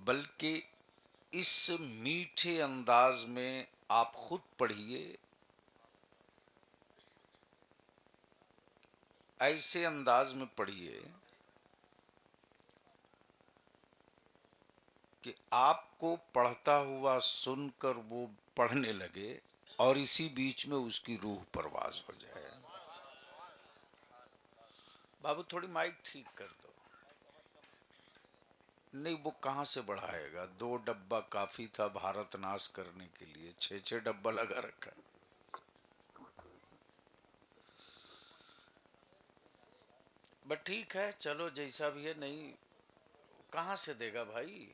बल्कि इस मीठे अंदाज में आप खुद पढ़िए, ऐसे अंदाज में पढ़िए कि आपको पढ़ता हुआ सुनकर वो पढ़ने लगे और इसी बीच में उसकी रूह परवाज हो जाए। बाबू थोड़ी माइक ठीक कर दो। नहीं, वो कहां से बढ़ाएगा? 2 डब्बा काफी था भारत नाश करने के लिए, 6-6 डब्बा लगा रखा। बट ठीक है, चलो जैसा भी है। नहीं, कहां से देगा भाई?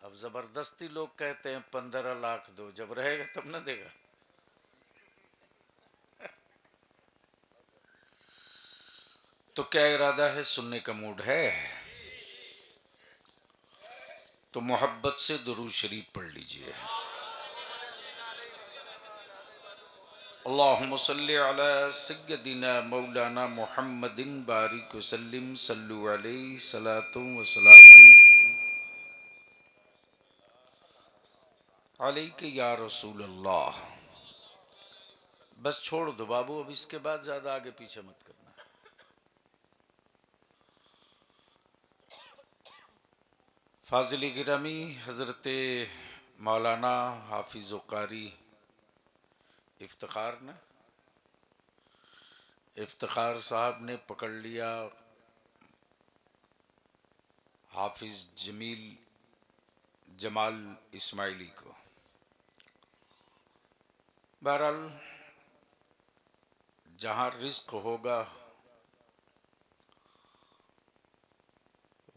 अब जबरदस्ती लोग कहते हैं 15 लाख दो, जब रहेगा तब ना देगा। तो क्या इरादा है? सुनने का मूड है तो मोहब्बत से दुरूद शरीफ पढ़ लीजिए। अल्लाहुम्मा सल्ली अला सय्यदिना मौलाना मुहम्मदिन बारिक वसल्लिम सल्लु अलैहि सलातु व सलामन अलैका या रसूल अल्लाह। बस छोड़ दो बाबू, अब इसके बाद ज्यादा आगे पीछे मत करना। फाजिल गिरामी हजरत मौलाना हाफिज कारी इफ्तिखार साहब ने पकड़ लिया हाफिज जमील जमाल इस्माइली को। बहरहाल, जहां रिस्क होगा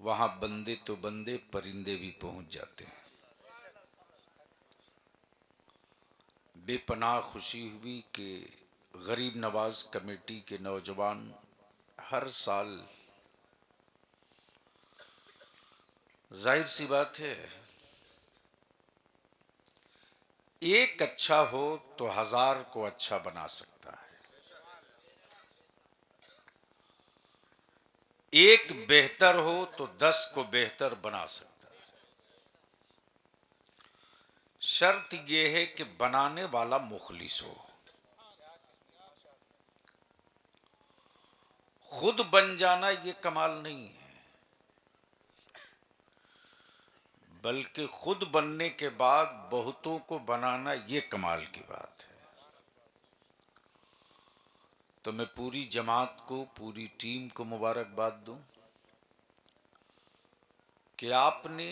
वहां बंदे तो बंदे, परिंदे भी पहुंच जाते हैं। बेपनाह खुशी हुई कि गरीब नवाज कमेटी के नौजवान हर साल, जाहिर सी बात है, एक अच्छा हो तो 1000 को अच्छा बना सकता है, एक बेहतर हो तो 10 को बेहतर बना सकता है। शर्त यह है कि बनाने वाला मुखलिस हो। खुद बन जाना ये कमाल नहीं है, बल्कि खुद बनने के बाद बहुतों को बनाना ये कमाल की बात है। तो मैं पूरी जमात को, पूरी टीम को मुबारकबाद दूं कि आपने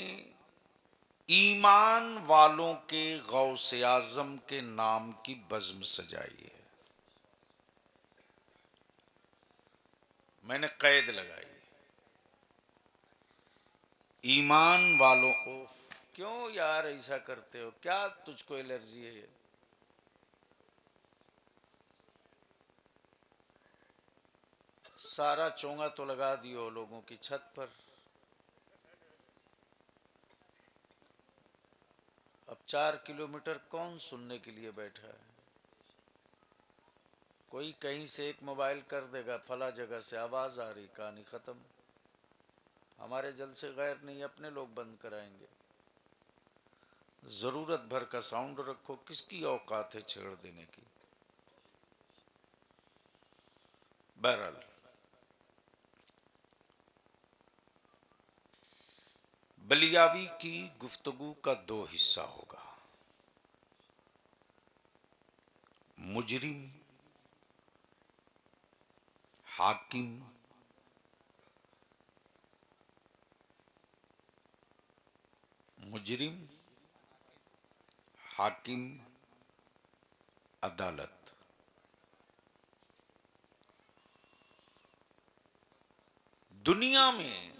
ईमान वालों के गौसे आजम के नाम की बज़्म सजाई है। मैंने कैद लगाई, ईमान वालों को। क्यों यार ऐसा करते हो? क्या तुझको एलर्जी है? सारा चोंगा तो लगा दियो लोगों की छत पर। अब 4 किलोमीटर कौन सुनने के लिए बैठा है? कोई कहीं से एक मोबाइल कर देगा, फला जगह से आवाज आ रही, कहानी खत्म। हमारे जलसे गैर नहीं, अपने लोग बंद कराएंगे। जरूरत भर का साउंड रखो, किसकी औकात है छेड़ देने की? बहरहाल, बलियावी की गुफ्तगू का 2 हिस्सा होगा। मुजरिम, हाकिम, मुजरिम, हाकिम, अदालत। दुनिया में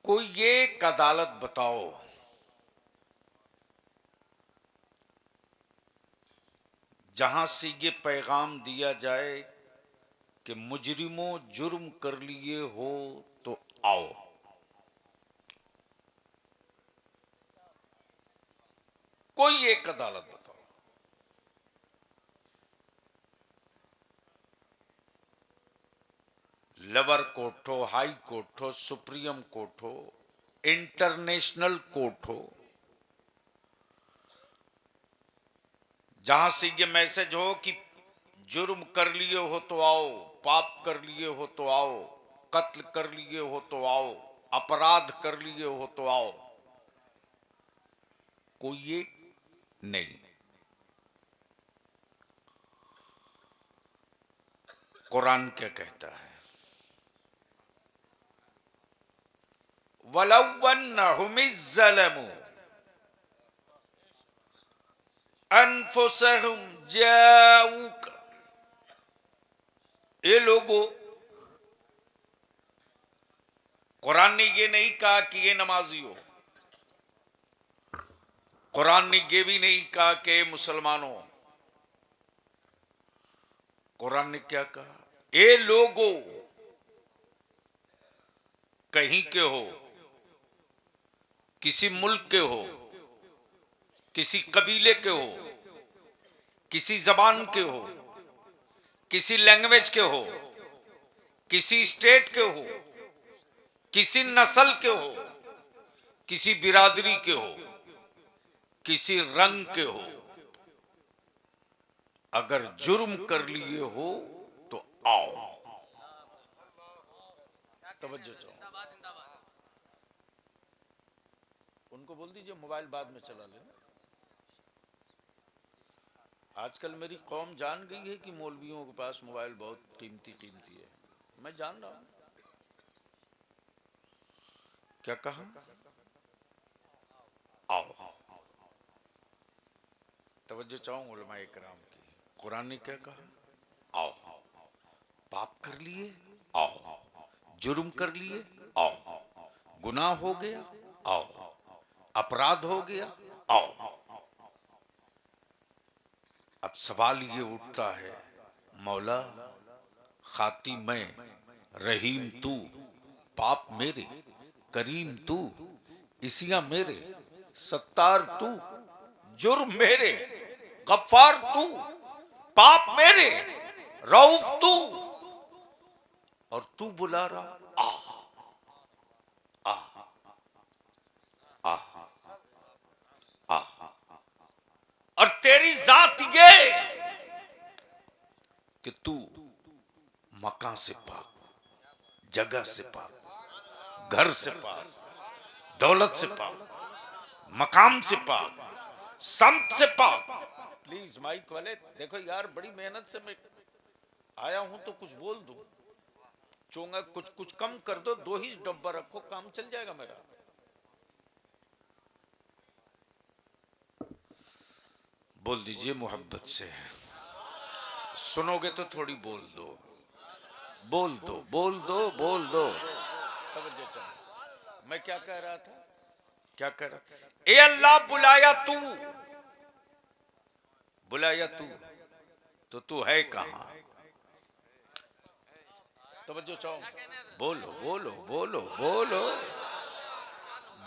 कोई एक अदालत बताओ जहां से ये पैगाम दिया जाए कि मुजरिमों, जुर्म कर लिए हो तो आओ। कोई एक अदालत बताओ। लोअर कोर्ट हो, हाई कोर्ट हो, सुप्रीम कोर्ट हो, इंटरनेशनल कोर्ट हो, जहां से ये मैसेज हो कि जुर्म कर लिए हो तो आओ, पाप कर लिए हो तो आओ, कत्ल कर लिए हो तो आओ, अपराध कर लिए हो तो आओ, कोई एक नहीं। कुरान क्या कहता है? वलव्वन्नहुम इज़्ज़लमू अनफुसहुम जाऊक, ये लोगों, कुरान ने ये नहीं कहा कि ये नमाजी हो, कुरान ने ये भी नहीं कहा कि मुसलमानों, कुरान ने क्या कहा? ये लोगों, कहीं के हो, किसी मुल्क के हो, किसी कबीले के हो, किसी जबान के हो, किसी लैंग्वेज के हो, किसी स्टेट के हो, किसी नस्ल के हो, किसी बिरादरी के हो, किसी रंग के हो, अगर जुर्म कर लिए हो तो आओ। तवज्जो चाहो, उनको बोल दीजिए मोबाइल बाद में चला लेना। आजकल मेरी कौम जान गई है कि मौलवियों के पास मोबाइल बहुत कीमती कीमती है। मैं जान रहा हूं। क्या कहा? आओ। तवज्जो चाहूं उलमा इकराम की, कुरान ने क्या कहा? आओ। पाप कर लिए? आओ। जुर्म कर लिए? आओ। गुनाह हो गया? आओ। अपराध हो गया? आओ। अब सवाल ये उठता है, मौला खाती मैं, रहीम तू, पाप मेरे, करीम तू, इसिया मेरे, सत्तार तू, जुर्म मेरे, गफ्फार तू, पाप मेरे, रऊफ तू, और तू बुला रहा आ आ आ आ, और तेरी जात ये कि तू मकान से पाक, जगह से पाक, घर से पाक, दौलत से पाक, मकाम से पाक, संत से पाक। प्लीज माइक वाले देखो यार, बड़ी मेहनत से मैं आया हूं तो कुछ बोल दूं। चोंगा कुछ कुछ कम कर दो, 2 ही डब्बा रखो, काम चल जाएगा मेरा। बोल दीजिए मोहब्बत से, सुनोगे तो थोड़ी बोल दो, बोल दो, बोल दो, बोल दो। तवज्जो चाहो, मैं क्या कह रहा था? क्या कह रहा था? ए अल्लाह, बुलाया तू, बुलाया तू, तो तू है कहां? तवज्जो चाहो, बोलो बोलो बोलो बोलो।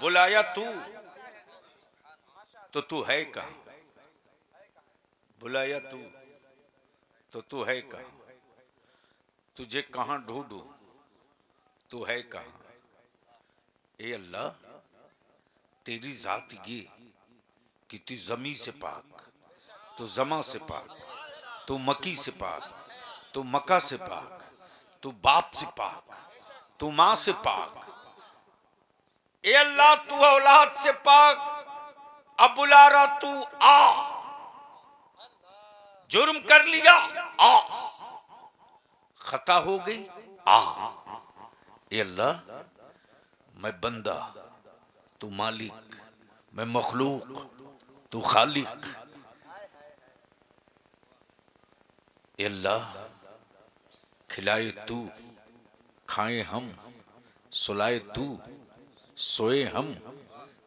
बुलाया तू, तो तू है कहां? बुलाया तू, तो तू है कहां? तुझे कहां ढूंढूं, तू है कहां? ए अल्लाह, तेरी जात ये कि तू जमी से पाक, तू जमा से पाक, तू मकी से पाक, तू मक्का से पाक, तू बाप से पाक, तू मां से पाक। ए अल्लाह, तू औलाद से पाक, अब बुला रहा तू आ। जुर्म कर लिया? आ। खता हो गई? आ। ए अल्लाह, मैं बंदा, तू मालिक, मैं मखलूक, तू खालिक। ए अल्लाह, खिलाए तू, खाए हम, सुलाए तू, सोए हम,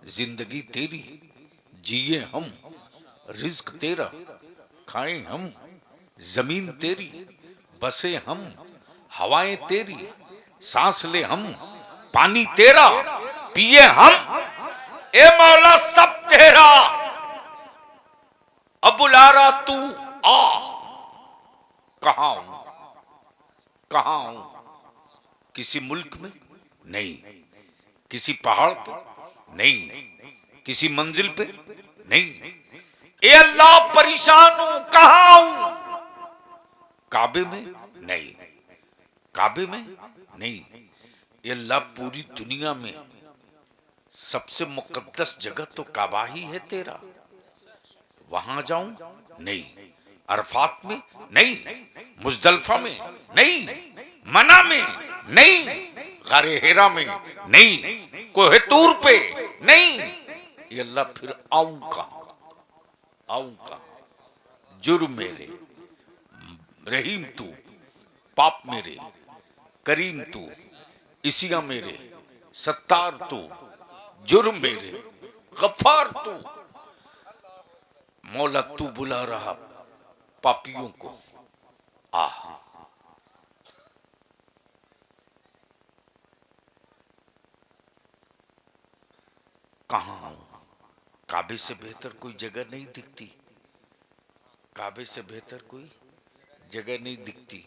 जिंदगी तेरी जिए हम, रिज्क तेरा खाए हम, जमीन तेरी बसे हम, हवाएं तेरी सांस ले हम, पानी तेरा पिए हम। ए मौला, सब तेरा, अब बुला रहा तू आ। कहां हूं, कहां हूं, किसी मुल्क में नहीं, किसी पहाड़ पे नहीं, किसी मंजिल पे नहीं। ए अल्लाह परेशान हूं, कहां हूं? काबे में नहीं, काबे में नहीं। ए अल्लाह पूरी दुनिया में सबसे मुकद्दस जगह तो काबा ही है तेरा, वहां जाऊं नहीं, अरफात में नहीं, मुजदलफा में नहीं, मना में नहीं, गारे हेरा में नहीं, कोहे तूर पे नहीं। ये अल्लाह फिर आऊं कहां, आऊं कहां? जुर्म मेरे रहीम तू, पाप मेरे करीम तू, इसिया मेरे सत्तार तू, जुर्म मेरे गफ्फार तू। मौला तू बुला रहा पापियों को, आ। कहां हूं? काबे से बेहतर कोई जगह नहीं दिखती, काबे से बेहतर कोई जगह नहीं दिखती।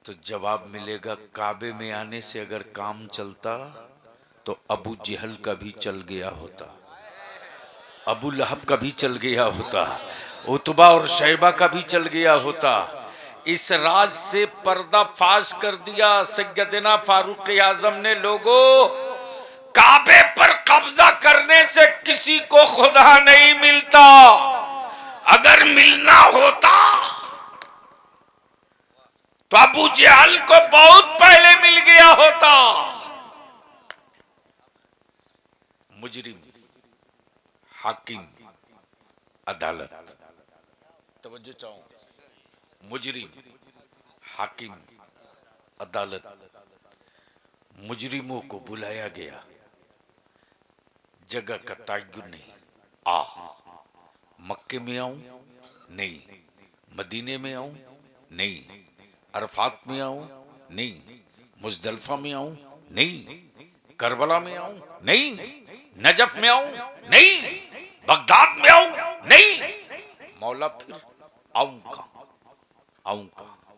तो जवाब मिलेगा, काबे में आने से अगर काम चलता तो अबू जहल का भी चल गया होता, अबू लहब का भी चल गया होता, उतबा और शैबा का भी चल गया होता। इस राज से पर्दा फाश कर दिया सैयदना फारूक आजम ने। लोगों, काबे पर कब्जा करने से किसी को खुदा नहीं मिलता, अगर मिलना होता तो अबू जहल को बहुत पहले मिल गया होता। मुजरिम, हाकिम, अदालत, तवज्जो चाहूं, मुजरिम, हाकिम, अदालत, मुजरिमों को बुलाया गया, जगह का तयन नहीं। आ, मक्के में आऊं नहीं, मदीने में आऊं नहीं, अरफात में आऊं नहीं, मुजदलफा में आऊं नहीं, करबला में आऊं नहीं, नजफ में आऊं नहीं, बगदाद में आऊं नहीं। मौला फिर आऊं कहां, आऊं कहां?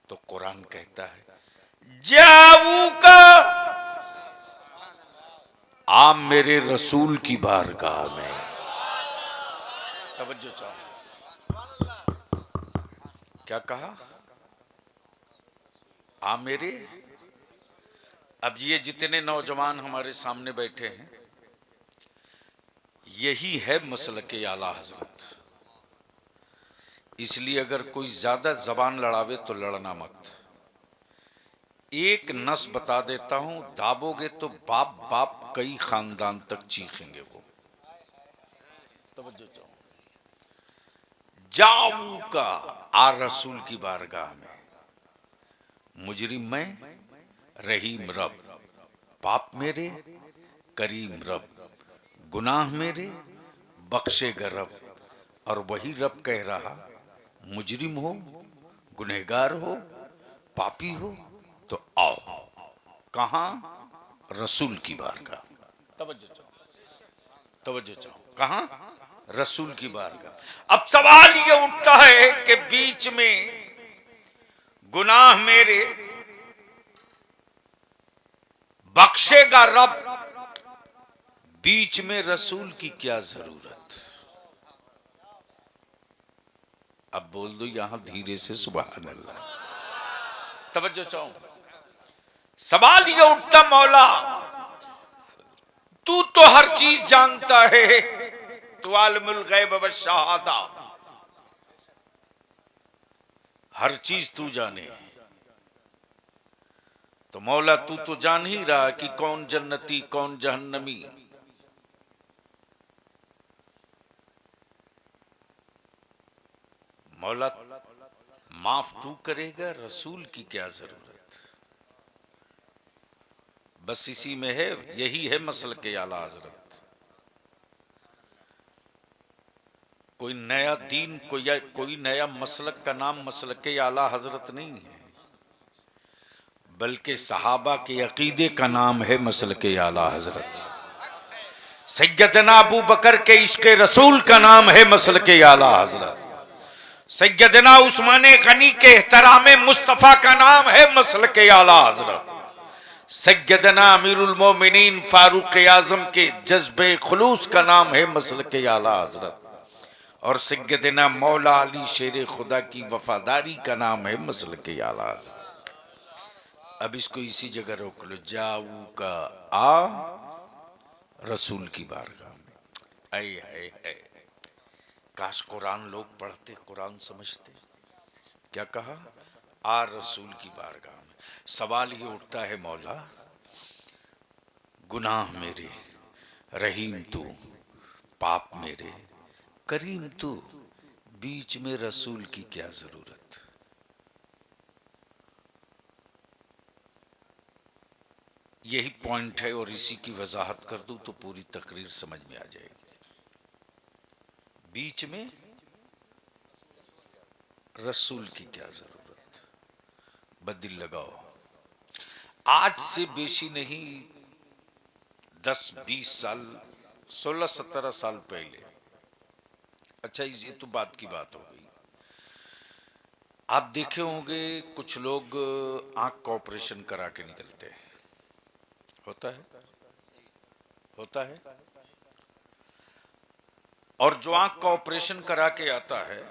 तो कुरान कहता है, जाऊं का आ मेरे रसूल की बारगाह में। तवज्जो चाहो, क्या कहा? आ मेरे। अब ये जितने नौजवान हमारे सामने बैठे हैं, यही है मसलके आला हजरत। इसलिए अगर कोई ज्यादा जबान लड़ावे तो लड़ना मत। एक नस बता देता हूं, दाबोगे तो बाप बाप कई खानदान तक चीखेंगे वो। तवज्जो चाहो, जाऊं का आ रसूल की बारगाह में। मुजरिम मैं, रहीम रब, पाप मेरे करीम रब, गुनाह मेरे बख्शेगा रब। और वही रब कह रहा, मुजरिम हो, गुनहगार हो, पापी हो तो आओ। कहां? रसूल की बारगाह। तवज्जो चाहो, तवज्जो चाहो, कहां? रसूल की बारगाह। अब सवाल ये उठता है कि बीच में गुनाह मेरे बख्शेगा रब, बीच में रसूल की क्या जरूरत? अब बोल दो यहां धीरे से, सुभान अल्लाह। तवज्जो चाहो, सवाल ये उठता, मौला तू तो हर चीज जानता है, तू आलिमुल गैब व शहादा, हर चीज तू जाने। तो मौला तू तो जान ही रहा कि कौन जन्नती कौन जहन्नमी। मौला माफ तू करेगा, रसूल की क्या जरूरत? बस इसी में है, यही है मसलके आला हजरत। कोई नया दीन, कोई नया मसलक का नाम मसलके आला हजरत नहीं है, बल्कि सहाबा के अकीदे का नाम है मसलके आला हजरत। सैयदना अबू बकर के इश्क़ रसूल का नाम है मसलके आला हजरत। सैयदना उस्मान गनी के एहतराम मुस्तफ़ा का नाम है मसलके आला हजरत। सैयदना अमीरुल मोमिनीन फारूक आजम के जज्बे खुलूस का नाम है मसलक आला हजरत, और सैयदना मौला अली शेर खुदा की वफादारी का नाम है मसलक आला हजरत। अब इसको इसी जगह रोक लो, जाऊ का आ रसूल की बारगाह में। आए है, है। काश कुरान लोग पढ़ते, कुरान समझते। क्या कहा? आ रसूल की बारगाह में। सवाल ये उठता है, मौला गुनाह मेरे, रहीम तू, पाप मेरे, करीम तू, बीच में रसूल की क्या जरूरत? यही पॉइंट है, और इसी की वजाहत कर दूं तो पूरी तकरीर समझ में आ जाएगी। बीच में रसूल की क्या जरूरत? बदिल लगाओ। आज से बेशी नहीं, 10-20 साल, 16-17 साल पहले, अच्छा ये तो बात की बात हो गई। आप देखे होंगे कुछ लोग आंख का ऑपरेशन करा के निकलते हैं, होता है, होता है। और जो आंख का ऑपरेशन करा के आता है,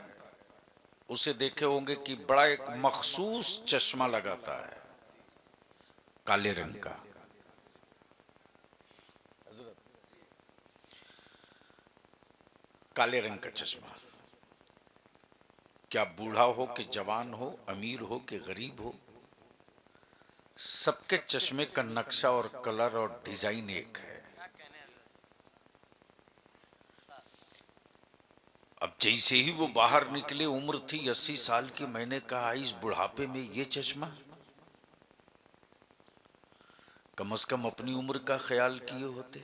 उसे देखे होंगे कि बड़ा एक मखसूस चश्मा लगाता है, काले रंग का। काले रंग का चश्मा। क्या बूढ़ा हो कि जवान हो, अमीर हो कि गरीब हो, सबके चश्मे का नक्शा और कलर और डिजाइन एक है। अब जैसे ही वो बाहर निकले, उम्र थी 80 साल की, मैंने कहा इस बुढ़ापे में ये चश्मा? कम से कम अपनी उम्र का ख्याल किए होते।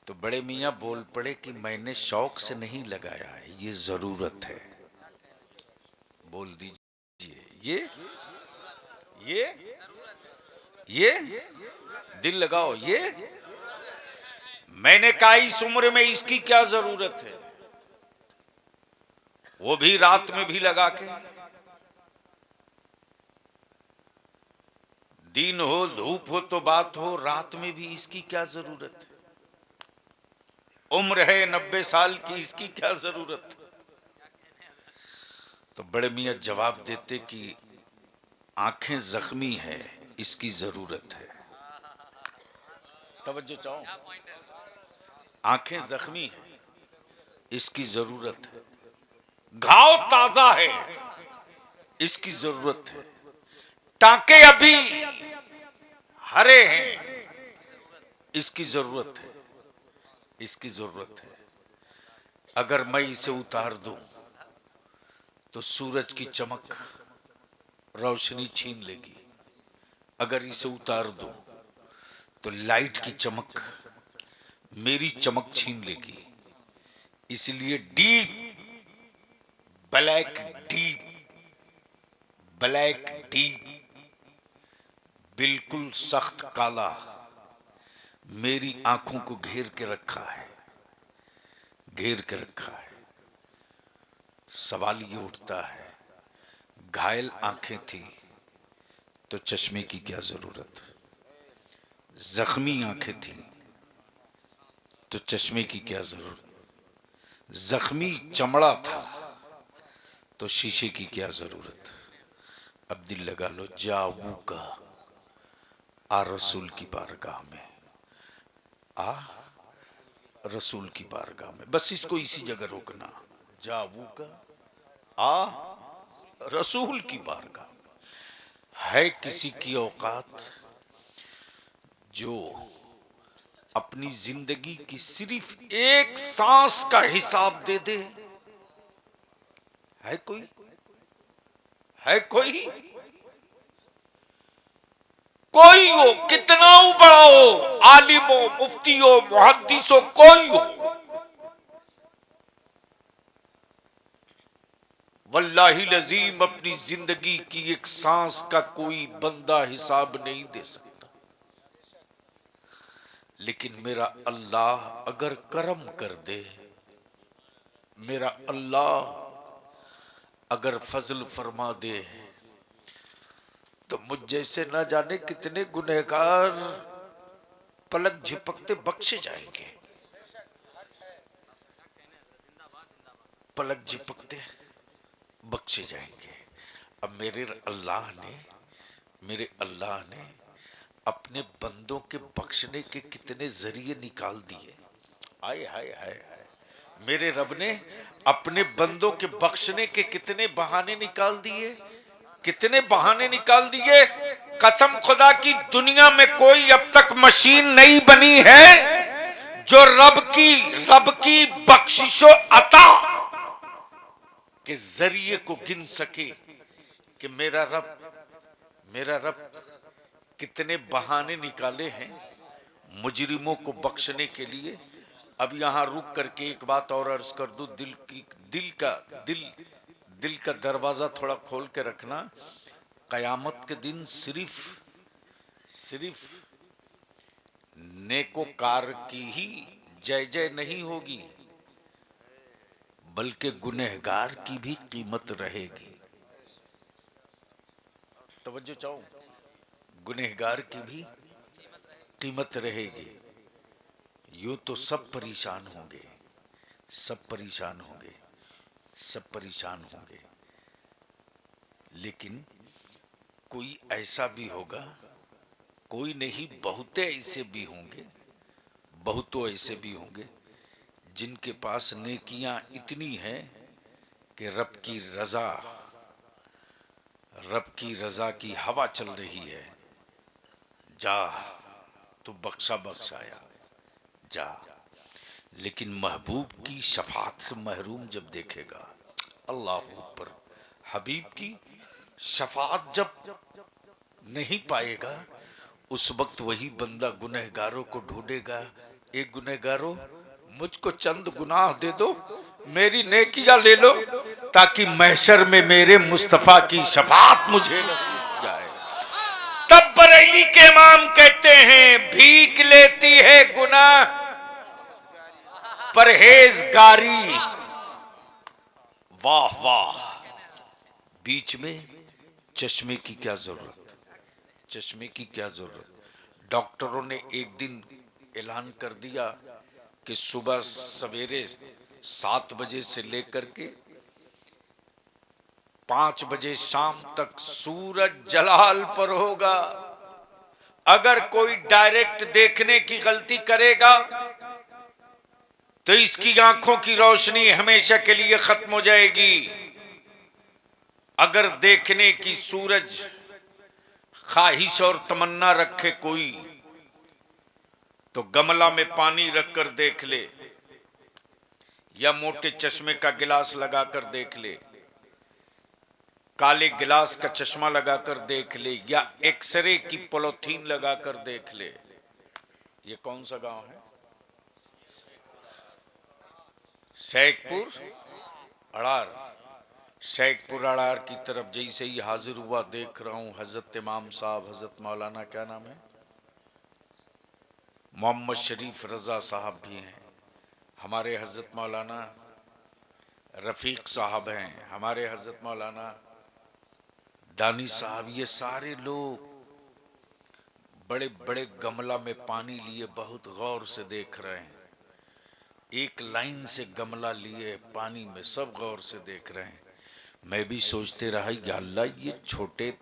तो बड़े मियाँ बोल पड़े कि मैंने शौक से नहीं लगाया है, ये जरूरत है। बोल दीजिए, ये ये दिल लगाओ, ये मैंने कहा इस उम्र में इसकी क्या जरूरत है, वो भी रात में भी लगा के। दिन हो धूप हो तो बात हो, रात में भी इसकी क्या जरूरत है? उम्र है 90 साल की, इसकी क्या जरूरत? तो बड़े मियाँ जवाब देते कि आंखें जख्मी है, इसकी जरूरत है। तवज्जो चाहो, आंखें जख्मी है, इसकी जरूरत है। घाव ताजा है, इसकी जरूरत है। टांके अभी हरे हैं, इसकी जरूरत है, इसकी जरूरत है। अगर मैं इसे उतार दूं तो सूरज की चमक रोशनी छीन लेगी, अगर इसे उतार दूं तो लाइट की चमक मेरी चमक छीन लेगी। इसलिए deep black, deep black, deep बिल्कुल सख्त काला मेरी आंखों को घेर के रखा है, घेर के रखा है। सवाल ये उठता है, घायल आंखें थी तो चश्मे की क्या जरूरत? जख्मी आंखें थी तो चश्मे की क्या जरूरत? जख्मी चमड़ा था तो शीशे की क्या जरूरत? अब दिल लगा लो, जाऊ का आ रसूल की बारगाह में, आ रसूल की बारगाह में। बस इसको इसी जगह रोकना, जाऊ का आ रसूल की बारगाह में। है किसी की औकात जो अपनी जिंदगी की सिर्फ एक सांस का हिसाब दे दे? है कोई? है कोई? कोई हो, कितना हो, बड़ा हो, आलिम हो, मुफ्ती हो, मुहद्दिस हो, कोई हो, वल्लाही लजीम अपनी जिंदगी की एक सांस का कोई बंदा हिसाब नहीं दे सकता। लेकिन मेरा अल्लाह अगर करम कर दे, मेरा अल्लाह अगर फजल फरमा दे, तो मुझ जैसे ना जाने कितने गुनहगार पलक झपकते बख्शे जाएंगे, पलक झपकते बख्शे जाएंगे। अब मेरे अल्लाह ने अपने बंदों के बख्शने के कितने जरिए निकाल दिए। आए हाय हाय हाय, मेरे रब ने अपने बंदों के बख्शने के कितने बहाने निकाल दिए, कितने बहाने निकाल दिए। कसम खुदा की, दुनिया में कोई अब तक मशीन नहीं बनी है जो रब की बख्शिशो अता के जरिए को गिन सके कि मेरा रब कितने बहाने निकाले हैं मुजरिमों को बख्शने के लिए। अब यहां रुक करके एक बात और अर्ज कर दूं, दिल का दरवाजा थोड़ा खोल के रखना। कयामत के दिन सिर्फ नेकोकार की ही जय जय नहीं होगी, बल्कि गुनहगार की भी कीमत रहेगी। तवज्जो चाहो, गुनहगार की भी कीमत रहेगी। यूं तो सब परेशान होंगे, सब परेशान होंगे, सब परेशान होंगे, लेकिन कोई ऐसा भी होगा, कोई नहीं बहुते ऐसे भी होंगे, बहुतों ऐसे भी होंगे जिनके पास नेकियां इतनी हैं कि रब की रजा की हवा चल रही है। जा तू बख्शाया जा, लेकिन महबूब की शफात से महरूम जब देखेगा, अल्लाह ऊपर, हबीब की शफात जब नहीं पाएगा, उस वक्त वही बंदा गुनहगारों को ढूंढेगा। एक गुनहगारों, मुझको चंद गुनाह दे दो, मेरी नेकियां ले लो, ताकि महशर में मेरे मुस्तफा की शफात मुझे नसीब जाए। तब बरेली के इमाम कहते हैं, भीख लेती है गुनाह परहेजगारी, वाह वाह, बीच में चश्मे की क्या जरूरत, चश्मे की क्या जरूरत। डॉक्टरों ने एक दिन ऐलान कर दिया कि सुबह सवेरे 7 बजे से लेकर के 5 बजे शाम तक सूरज जलाल पर होगा। अगर कोई डायरेक्ट देखने की गलती करेगा तो इसकी आंखों की रोशनी हमेशा के लिए खत्म हो जाएगी। अगर देखने की सूरज ख्वाहिश और तमन्ना रखे कोई, तो गमला में पानी रखकर देख ले, या मोटे चश्मे का गिलास लगाकर देख ले, काले गिलास का चश्मा लगाकर देख ले, या एक्सरे की पॉलिथीन लगाकर देख ले। ये कौन सा गांव है? शेखपुर अड़ार। शेखपुर अड़ार की तरफ जैसे ही हाजिर हुआ, देख रहा हूं हजरत इमाम साहब, हजरत मौलाना क्या नाम है, मोहम्मद शरीफ रजा साहब भी हैं, हमारे हजरत मौलाना रफीक साहब हैं, हमारे हजरत मौलाना दानी साहब। ये सारे लोग बड़े बड़े गमला में पानी लिए बहुत गौर से देख रहे हैं, एक लाइन से गमला लिए पानी में सब गौर से देख रहे हैं। मैं भी सोचते रहा, या अल्लाह ये छोटे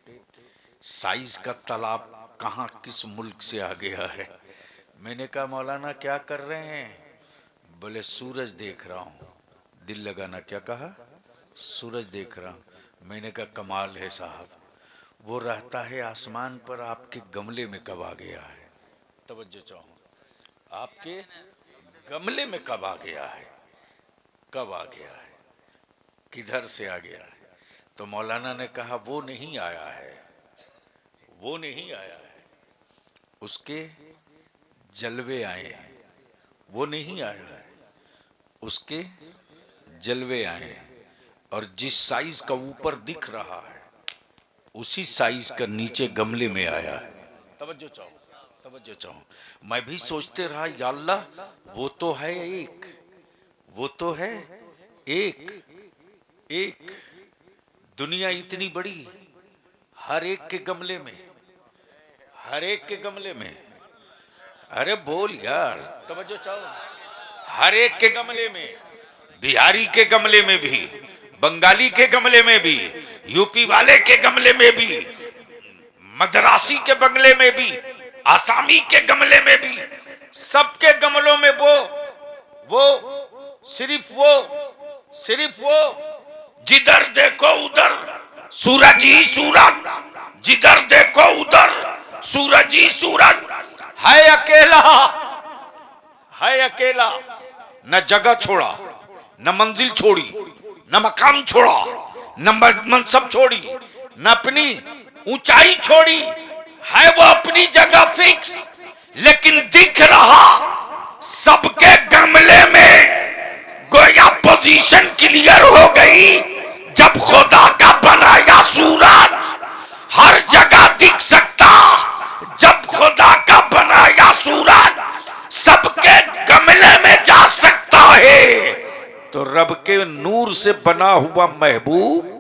साइज का तालाब कहाँ किस मुल्क से आ गया है। मैंने कहा मौलाना क्या कर रहे हैं? बोले सूरज देख रहा हूँ। दिल लगाना, क्या कहा? सूरज देख रहा हूँ। मैंने कहा कमाल है साहब, वो रहता है आसमान पर, आपके गमले में कब आ गया है? तवज्जो चाहूँ, आपके गमले में कब आ गया है, कब आ गया है, किधर से आ गया है? तो मौलाना ने कहा वो नहीं आया है, वो नहीं आया है, उसके जलवे आए हैं। वो नहीं आया है, उसके जलवे आए हैं। और जिस साइज का ऊपर दिख रहा है उसी साइज का नीचे गमले में आया है। तवज्जो चाहो, तवज्जो चाहो। मैं भी सोचते रहा, या अल्लाह वो तो है एक, वो तो है एक, एक दुनिया इतनी बड़ी, हर एक के गमले में, हर एक के गमले में। अरे बोल यार, तवज्जो चाहो। हर एक के गमले में, बिहारी के गमले में भी, बंगाली के गमले में भी, यूपी वाले के गमले में भी, मद्रासी के बंगले में भी, आसामी के गमले में भी, सबके गमलों में वो सिर्फ वो जिधर देखो उधर सूरज ही सूरज, जिधर देखो उधर सूरज ही सूरज। है अकेला, है अकेला, न जगह छोड़ा, न मंजिल छोड़ी, न मकाम छोड़ा, न मनसब छोड़ी, न अपनी ऊंचाई छोड़ी। है वो अपनी जगह फिक्स, लेकिन दिख रहा सबके गमले में। गोया पोजीशन क्लियर हो गई जब खुदा का बनाया सूरज। हर जगह दिख सकता जब खुदा का बनाया सूरज। सबके गमले में जा सकता है तो रब के नूर से बना हुआ महबूब।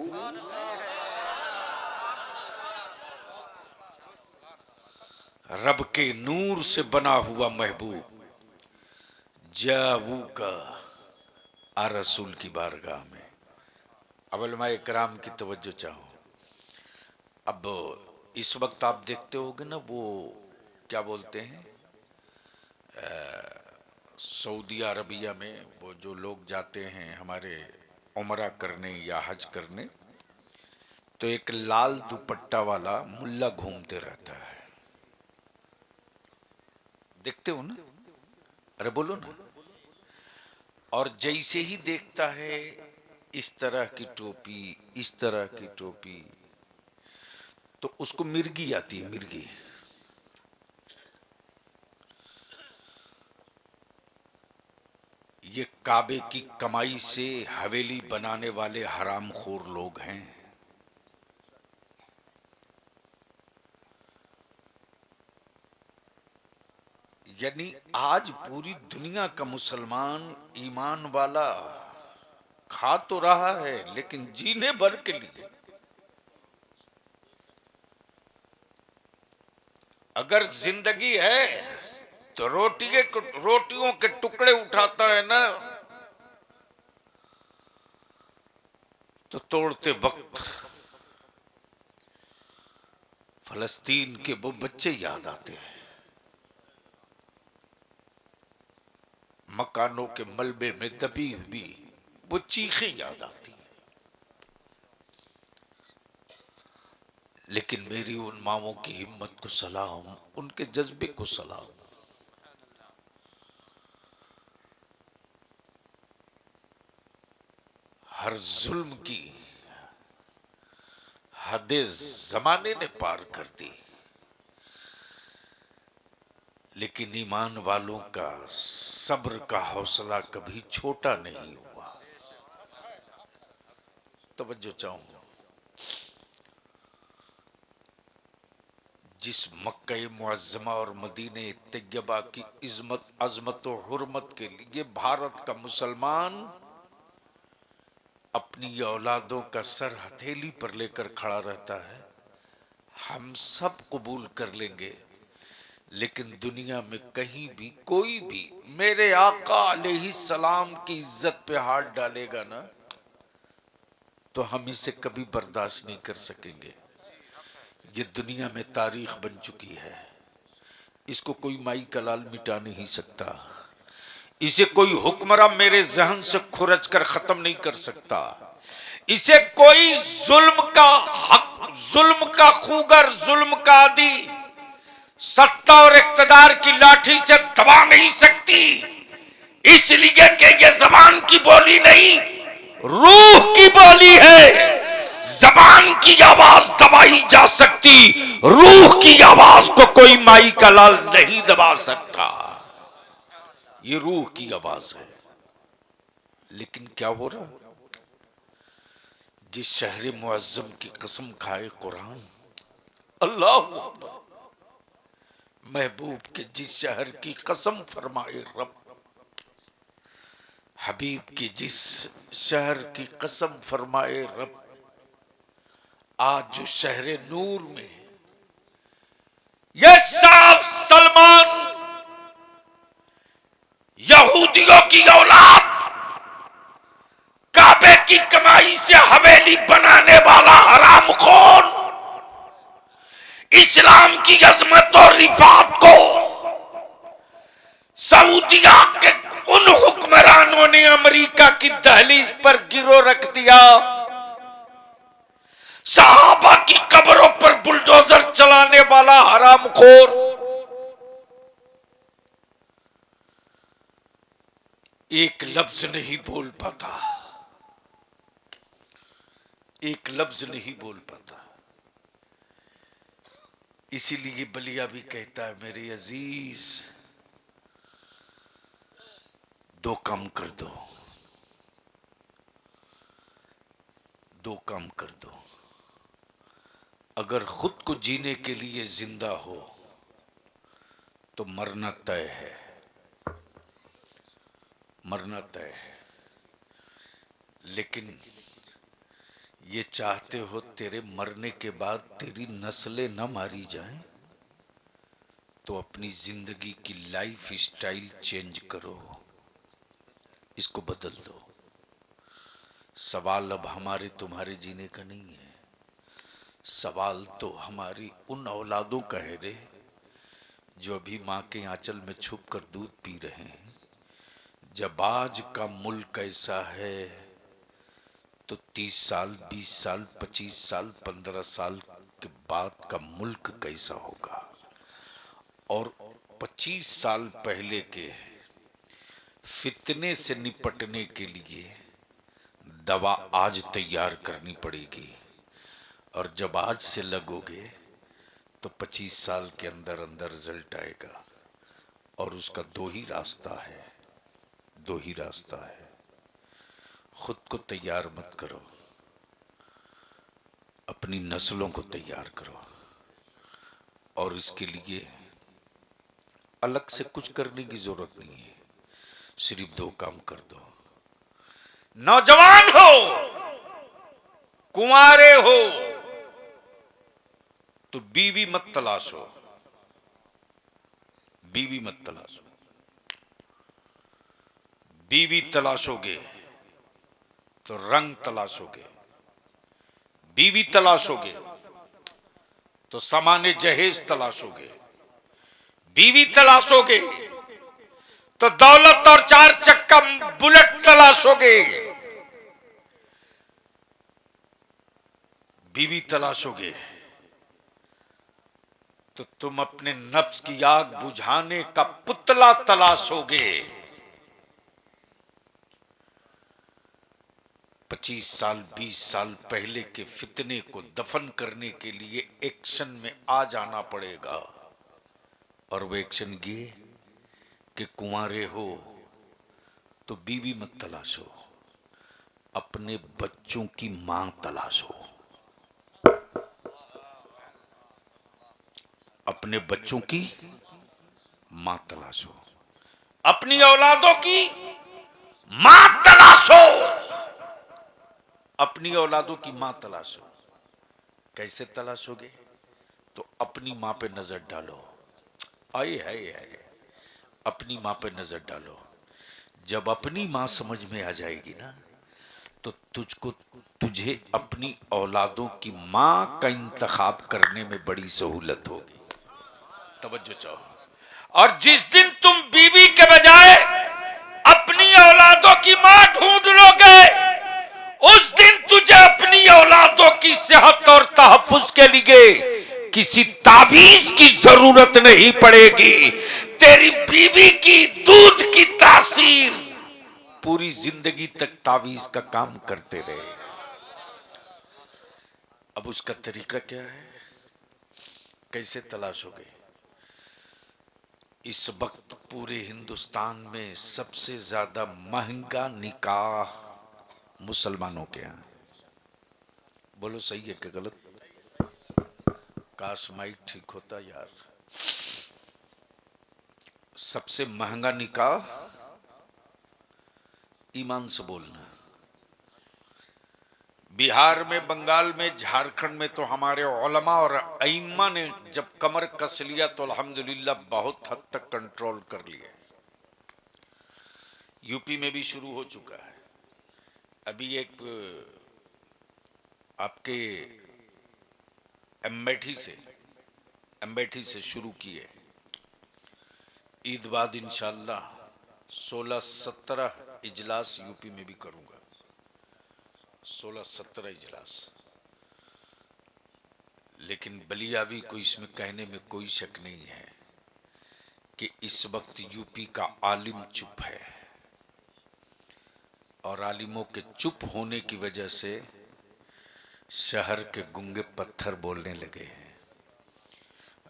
रब के नूर से बना हुआ महबूब जाबू का आ रसूल की बारगाह में। अब उलमा इकराम की तवज्जो चाहो। अब इस वक्त आप देखते होगे ना, वो क्या बोलते हैं, सऊदी अरबिया में वो जो लोग जाते हैं हमारे उमरा करने या हज करने, तो एक लाल दुपट्टा वाला मुल्ला घूमते रहता है, देखते हो ना? अरे बोलो ना। और जैसे ही देखता है इस तरह की टोपी, इस तरह की टोपी, तो उसको मिर्गी आती है, मिर्गी। ये काबे की कमाई से हवेली बनाने वाले हरामखोर लोग हैं। यानी आज पूरी दुनिया का मुसलमान ईमान वाला खा तो रहा है, लेकिन जीने भर के लिए। अगर जिंदगी है तो रोटियों के टुकड़े उठाता है ना, तो तोड़ते वक्त फलस्तीन के वो बच्चे याद आते हैं, मकानों के मलबे में दबी हुई वो चीखें याद आती। लेकिन मेरी उन मामों की हिम्मत को सलाम, उनके जज्बे को सलाम। हर जुल्म की हदें जमाने ने पार कर दी, लेकिन ईमान वालों का सब्र का हौसला कभी छोटा नहीं हुआ। तवज्जो चाहूंगा। जिस मक्का मुअज्जमा और मदीने तैयबा की इज्मत अजमत और हुर्मत के लिए भारत का मुसलमान अपनी औलादों का सर हथेली पर लेकर खड़ा रहता है, हम सब कबूल कर लेंगे, लेकिन दुनिया में कहीं भी कोई भी मेरे आका अलैहिस्सलाम की इज्जत पे हाथ डालेगा ना, तो हम इसे कभी बर्दाश्त नहीं कर सकेंगे। ये दुनिया में तारीख बन चुकी है, इसको कोई माई कलाल मिटा नहीं सकता, इसे कोई हुक्मरान मेरे जहन से खुरच कर खत्म नहीं कर सकता, इसे कोई जुल्म का हक, जुल्म का खूगर, जुल्म का आदी सत्ता और इख्तिदार की लाठी से दबा नहीं सकती। इसलिए कि ये जबान की बोली नहीं, रूह की बोली है। जबान की आवाज दबाई जा सकती, रूह की आवाज को कोई माई का लाल नहीं दबा सकता। ये रूह की आवाज है। लेकिन क्या हो रहा, जिस शहर मुअज्जम की कसम खाए कुरान, अल्लाह महबूब के जिस शहर की कसम फरमाए रब, हबीब की जिस शहर की कसम फरमाए रब, आज जो शहर नूर में ये साफ सलमान यहूदियों की औलाद काबे की कमाई से हवेली बनाने वाला हरामखोर इस्लाम की अजमत और रिफात को सऊदिया के उन हुक्मरानों ने अमेरिका की दहलीज पर गिरो रख दिया। सहाबा की कब्रों पर बुलडोजर चलाने वाला हरामखोर एक लफ्ज नहीं बोल पाता, एक लफ्ज नहीं बोल पाता। इसीलिए बलिया भी कहता है मेरे अजीज दो काम कर दो, दो काम कर दो। अगर खुद को जीने के लिए जिंदा हो तो मरना तय है, मरना तय है। लेकिन ये चाहते हो तेरे मरने के बाद तेरी नस्लें न मारी जाएं, तो अपनी जिंदगी की लाइफ स्टाइल चेंज करो, इसको बदल दो। सवाल अब हमारे तुम्हारे जीने का नहीं है, सवाल तो हमारी उन औलादों का है रे जो अभी माँ के आंचल में छुप कर दूध पी रहे हैं। जब आज का मुल्क ऐसा है तो 30 साल 20 साल 25 साल 15 साल के बाद का मुल्क कैसा होगा। और 25 साल पहले के फितने से निपटने के लिए दवा आज तैयार करनी पड़ेगी, और जब आज से लगोगे तो 25 साल के अंदर अंदर रिजल्ट आएगा। और उसका दो ही रास्ता है, दो ही रास्ता है। खुद को तैयार मत करो, अपनी नस्लों को तैयार करो। और इसके लिए अलग से कुछ करने की जरूरत नहीं है, सिर्फ दो काम कर दो। नौजवान हो, कुंवारे हो तो बीवी मत तलाशो, बीवी मत तलाशो। बीवी तलाशोगे तो रंग तलाशोगे, बीवी तलाशोगे तो सामान्य जहेज तलाशोगे, बीवी तलाशोगे तो दौलत और 4 चक्का बुलेट तलाशोगे, बीवी तलाशोगे तो तुम अपने नफ्स की आग बुझाने का पुतला तलाशोगे। 25 साल 20 साल पहले के फितने को दफन करने के लिए एक्शन में आ जाना पड़ेगा। और वो एक्शन ये कि कुंवारे हो तो बीवी मत तलाशो, अपने बच्चों की मां तलाशो, अपने बच्चों की मां तलाशो, अपनी औलादों की मां तलाशो, अपनी औलादों की मां तलाशो। कैसे तलाशोगे? तो अपनी मां पे नजर डालो। आए है अपनी मां पे नजर डालो। जब अपनी मां समझ में आ जाएगी ना तो तुझे अपनी औलादों की मां का इंतखाब करने में बड़ी सहूलत होगी। तवज्जो चाहो। और जिस दिन तुम बीवी के बजाय अपनी औलादों की मां ढूंढ लोगे, उस दिन तुझे अपनी औलादों की सेहत और तहफ्फुज के लिए किसी तावीज की जरूरत नहीं पड़ेगी। तेरी बीवी की दूध की तासीर पूरी जिंदगी तक तावीज का काम करते रहे। अब उसका तरीका क्या है, कैसे तलाशोगे? इस वक्त पूरे हिंदुस्तान में सबसे ज्यादा महंगा निकाह मुसलमानों के यहाँ। बोलो सही है कि गलत? काश माइक ठीक होता यार। सबसे महंगा निकाह, ईमान से बोलना, बिहार में, बंगाल में, झारखंड में तो हमारे उलमा और अइम्मा ने जब कमर कस लिया तो अल्हम्दुलिल्लाह बहुत हद तक कंट्रोल कर लिया। यूपी में भी शुरू हो चुका है। अभी एक आपके अमेठी से शुरू किए। ईद बाद इंशाअल्लाह 16-17 इजलास यूपी में भी करूंगा। 16-17 इजलास। लेकिन बलियावी को इसमें कहने में कोई शक नहीं है कि इस वक्त यूपी का आलिम चुप है और आलिमों के चुप होने की वजह से शहर के गूंगे पत्थर बोलने लगे हैं।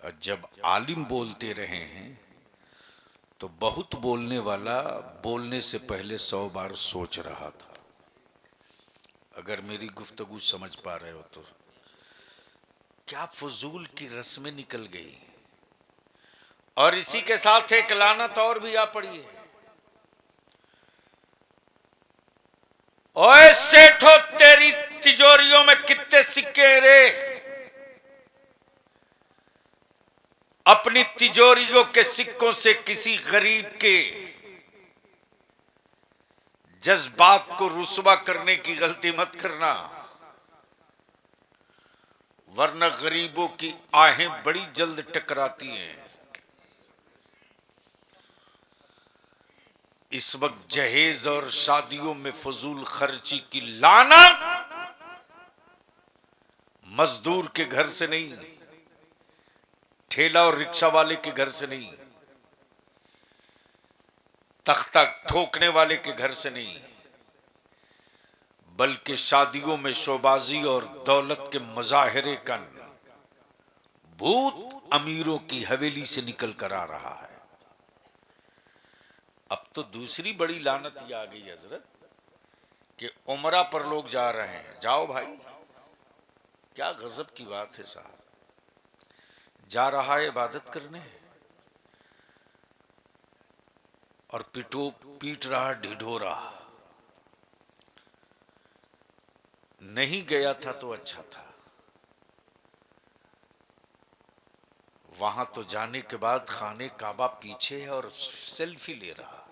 और जब आलिम बोलते रहे हैं तो बहुत बोलने वाला बोलने से पहले 100 बार सोच रहा था। अगर मेरी गुफ्तगू समझ पा रहे हो तो क्या फजूल की रस्में निकल गई। और इसी के साथ एक लानत और भी आ पड़ी है। ओए सेठो, तेरी तिजोरियों में कितने सिक्के रे। अपनी तिजोरियों के सिक्कों से किसी गरीब के जज्बात को रुसवा करने की गलती मत करना, वरना गरीबों की आहें बड़ी जल्द टकराती हैं। इस वक्त जहेज और शादियों में फजूल खर्ची की लानत मजदूर के घर से नहीं, ठेला और रिक्शा वाले के घर से नहीं, तख्ता ठोकने वाले के घर से नहीं, बल्कि शादियों में शोबाजी और दौलत के मजाहरे का भूत अमीरों की हवेली से निकल कर आ रहा है। अब तो दूसरी बड़ी लानत ये आ गई हजरत कि उमरा पर लोग जा रहे हैं। जाओ भाई, क्या गजब की बात है साहब। जा रहा है इबादत करने और पीट रहा ढिढोरा। नहीं गया था तो अच्छा था। वहां तो जाने के बाद खाने काबा पीछे है और सेल्फी ले रहा।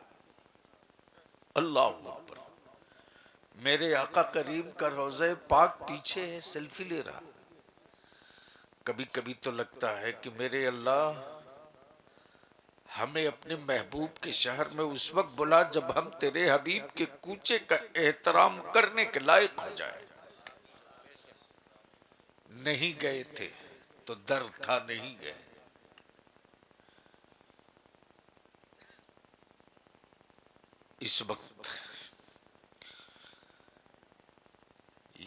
अल्लाह अकबर। मेरे आका करीम का रोज़े पाक पीछे है, सेल्फी ले रहा। कभी कभी तो लगता है कि मेरे अल्लाह, हमें अपने महबूब के शहर में उस वक्त बुला जब हम तेरे हबीब के कूचे का एहतराम करने के लायक हो जाए। नहीं गए थे तो दर्द था, नहीं गए। इस वक्त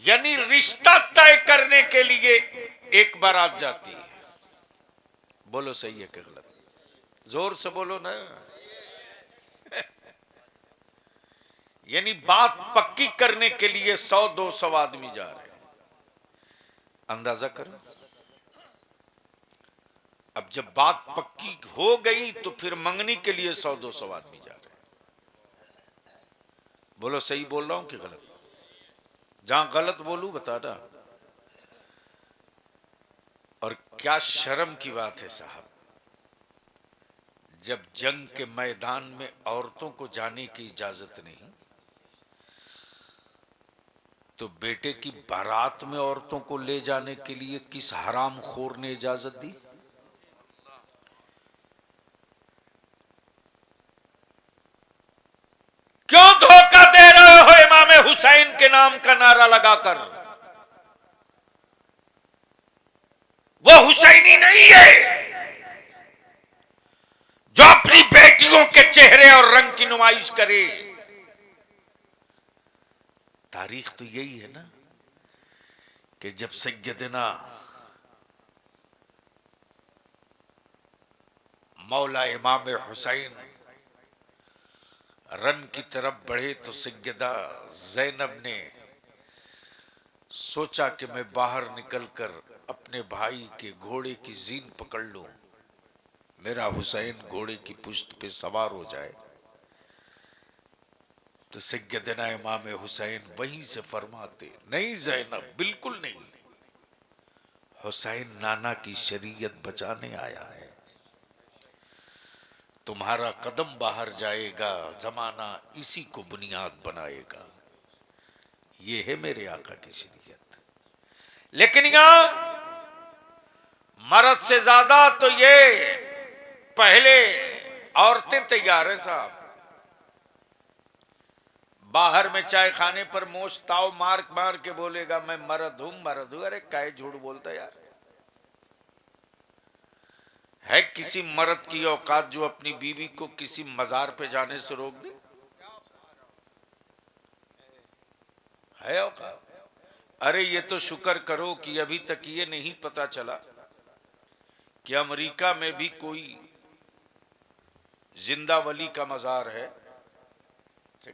यानी रिश्ता तय करने के लिए एक बारात जाती है। बोलो सही है कि गलत? जोर से बोलो ना। यानी बात पक्की करने के लिए 100-200 आदमी जा रहे हैं। अंदाजा करो। अब जब बात पक्की हो गई तो फिर मंगनी के लिए 100-200 आदमी जा रहे हैं। बोलो सही बोल रहा हूं कि गलत? जहां गलत बोलूं बताना। और क्या शर्म की बात है साहब, जब जंग के मैदान में औरतों को जाने की इजाजत नहीं तो बेटे की बारात में औरतों को ले जाने के लिए किस हरामखोर ने इजाजत दी? क्यों धोखा दे रहे हो इमाम हुसैन के नाम का नारा लगाकर? वो हुसैनी नहीं है जो अपनी बेटियों के चेहरे और रंग की नुमाइश करे। तारीख तो यही है ना कि जब सैयदना मौला इमाम हुसैन रन की तरफ बढ़े तो सैयदा जैनब ने सोचा कि मैं बाहर निकलकर अपने भाई के घोड़े की जीन पकड़ लूं, मेरा हुसैन घोड़े की पुश्त पे सवार हो जाए। तो सैयदना इमाम हुसैन वहीं से फरमाते, नहीं ज़ैनब, बिल्कुल नहीं, हुसैन नाना की शरीयत बचाने आया है। तुम्हारा कदम बाहर जाएगा, जमाना इसी को बुनियाद बनाएगा। ये है मेरे आका की शरीयत। लेकिन यहां मर्द से ज्यादा तो ये पहले औरतें तैयार है साहब। बाहर में चाय खाने पर मोश ताव मार मार के बोलेगा मैं मर्द हूं, मर्द हूं। अरे काहे झूठ बोलता यार। है किसी मर्द की औकात जो अपनी बीवी को किसी मजार पे जाने से रोक दे? है औकात? अरे ये तो शुक्र करो कि अभी तक ये नहीं पता चला कि अमेरिका में भी कोई जिंदा वली का मजार है।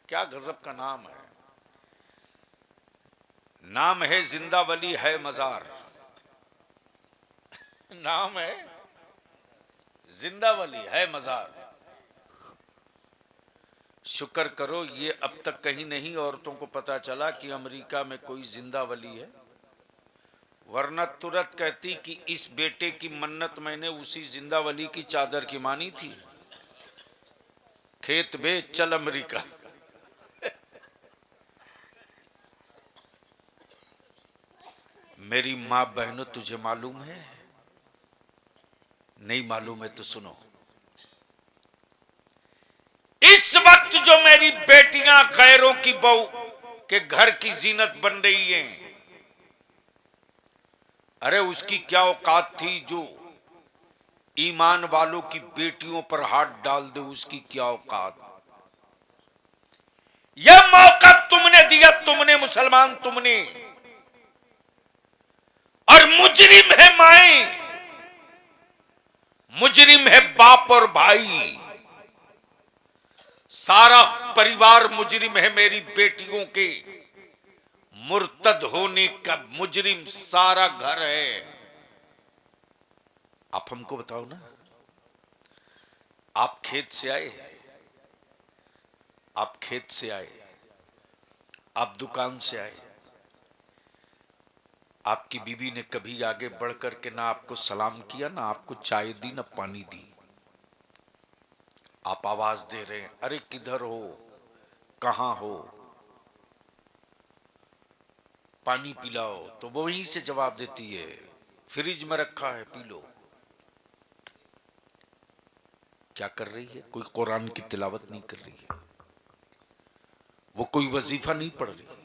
क्या गजब का नाम है। नाम है जिंदा वली है मजार। नाम है जिंदा वली है मजार। शुक्र करो ये अब तक कहीं नहीं औरतों को पता चला कि अमेरिका में कोई जिंदा वली है, वरना तुरंत कहती कि इस बेटे की मन्नत मैंने उसी जिंदा वली की चादर की मानी थी। खेत बेच चल अमेरिका। मेरी मां बहनों, तुझे मालूम है? नहीं मालूम है तो सुनो। इस वक्त जो मेरी बेटियां गैरों की बहू के घर की जीनत बन रही हैं, अरे उसकी क्या औकात थी जो ईमान वालों की बेटियों पर हाथ डाल दे? उसकी क्या औकात? यह मौका तुमने दिया, तुमने मुसलमान, तुमने। और मुजरिम है माए, मुजरिम है बाप और भाई, सारा परिवार मुजरिम है। मेरी बेटियों के मुर्तद होने का मुजरिम सारा घर है। आप हमको बताओ ना, आप खेत से आए, आप खेत से आए, आप दुकान से आए, आपकी बीवी ने कभी आगे बढ़ करके ना आपको सलाम किया, ना आपको चाय दी, ना पानी दी। आप आवाज दे रहे हैं, अरे किधर हो, कहां हो, पानी पिलाओ, तो वो वहीं से जवाब देती है फ्रिज में रखा है पी लो। क्या कर रही है? कोई कुरान की तिलावत नहीं कर रही है, वो कोई वजीफा नहीं पढ़ रही है,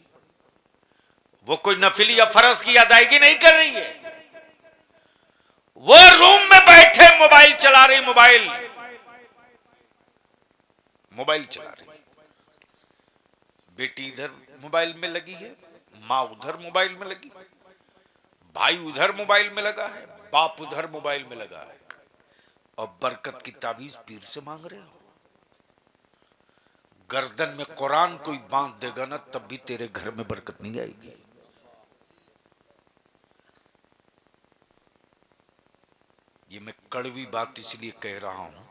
वो कोई नफिल या फर्ज की अदायगी नहीं कर रही है। वो रूम में बैठे मोबाइल चला रही, मोबाइल मोबाइल चला रही। बेटी इधर मोबाइल में लगी है, माँ उधर मोबाइल में लगी, भाई उधर मोबाइल में लगा है, बाप उधर मोबाइल में लगा है, और बरकत की ताबीज पीर से मांग रहे हो। गर्दन में कुरान कोई बांध देगा ना, तब भी तेरे घर में बरकत नहीं आएगी। ये मैं कड़वी बात इसलिए कह रहा हूं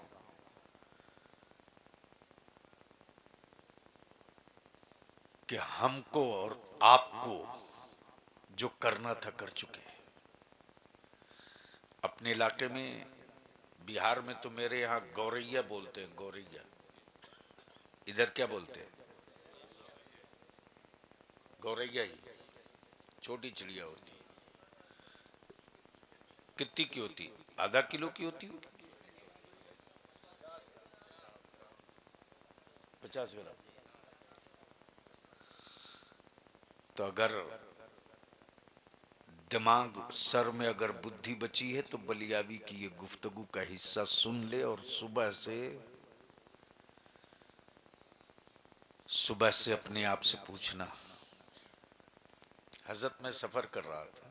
कि हमको और आपको जो करना था कर चुके हैं। अपने इलाके में, बिहार में तो मेरे यहां गौरैया बोलते हैं, गौरैया। इधर क्या बोलते हैं? गौरैया ही। छोटी चिड़िया होती है। कितनी की होती? आधा किलो की होती है, 50 ग्राम। तो अगर दिमाग सर में अगर बुद्धि बची है तो बलियावी की ये गुफ्तगू का हिस्सा सुन ले, और सुबह से अपने आप से पूछना। हजरत मैं सफर कर रहा था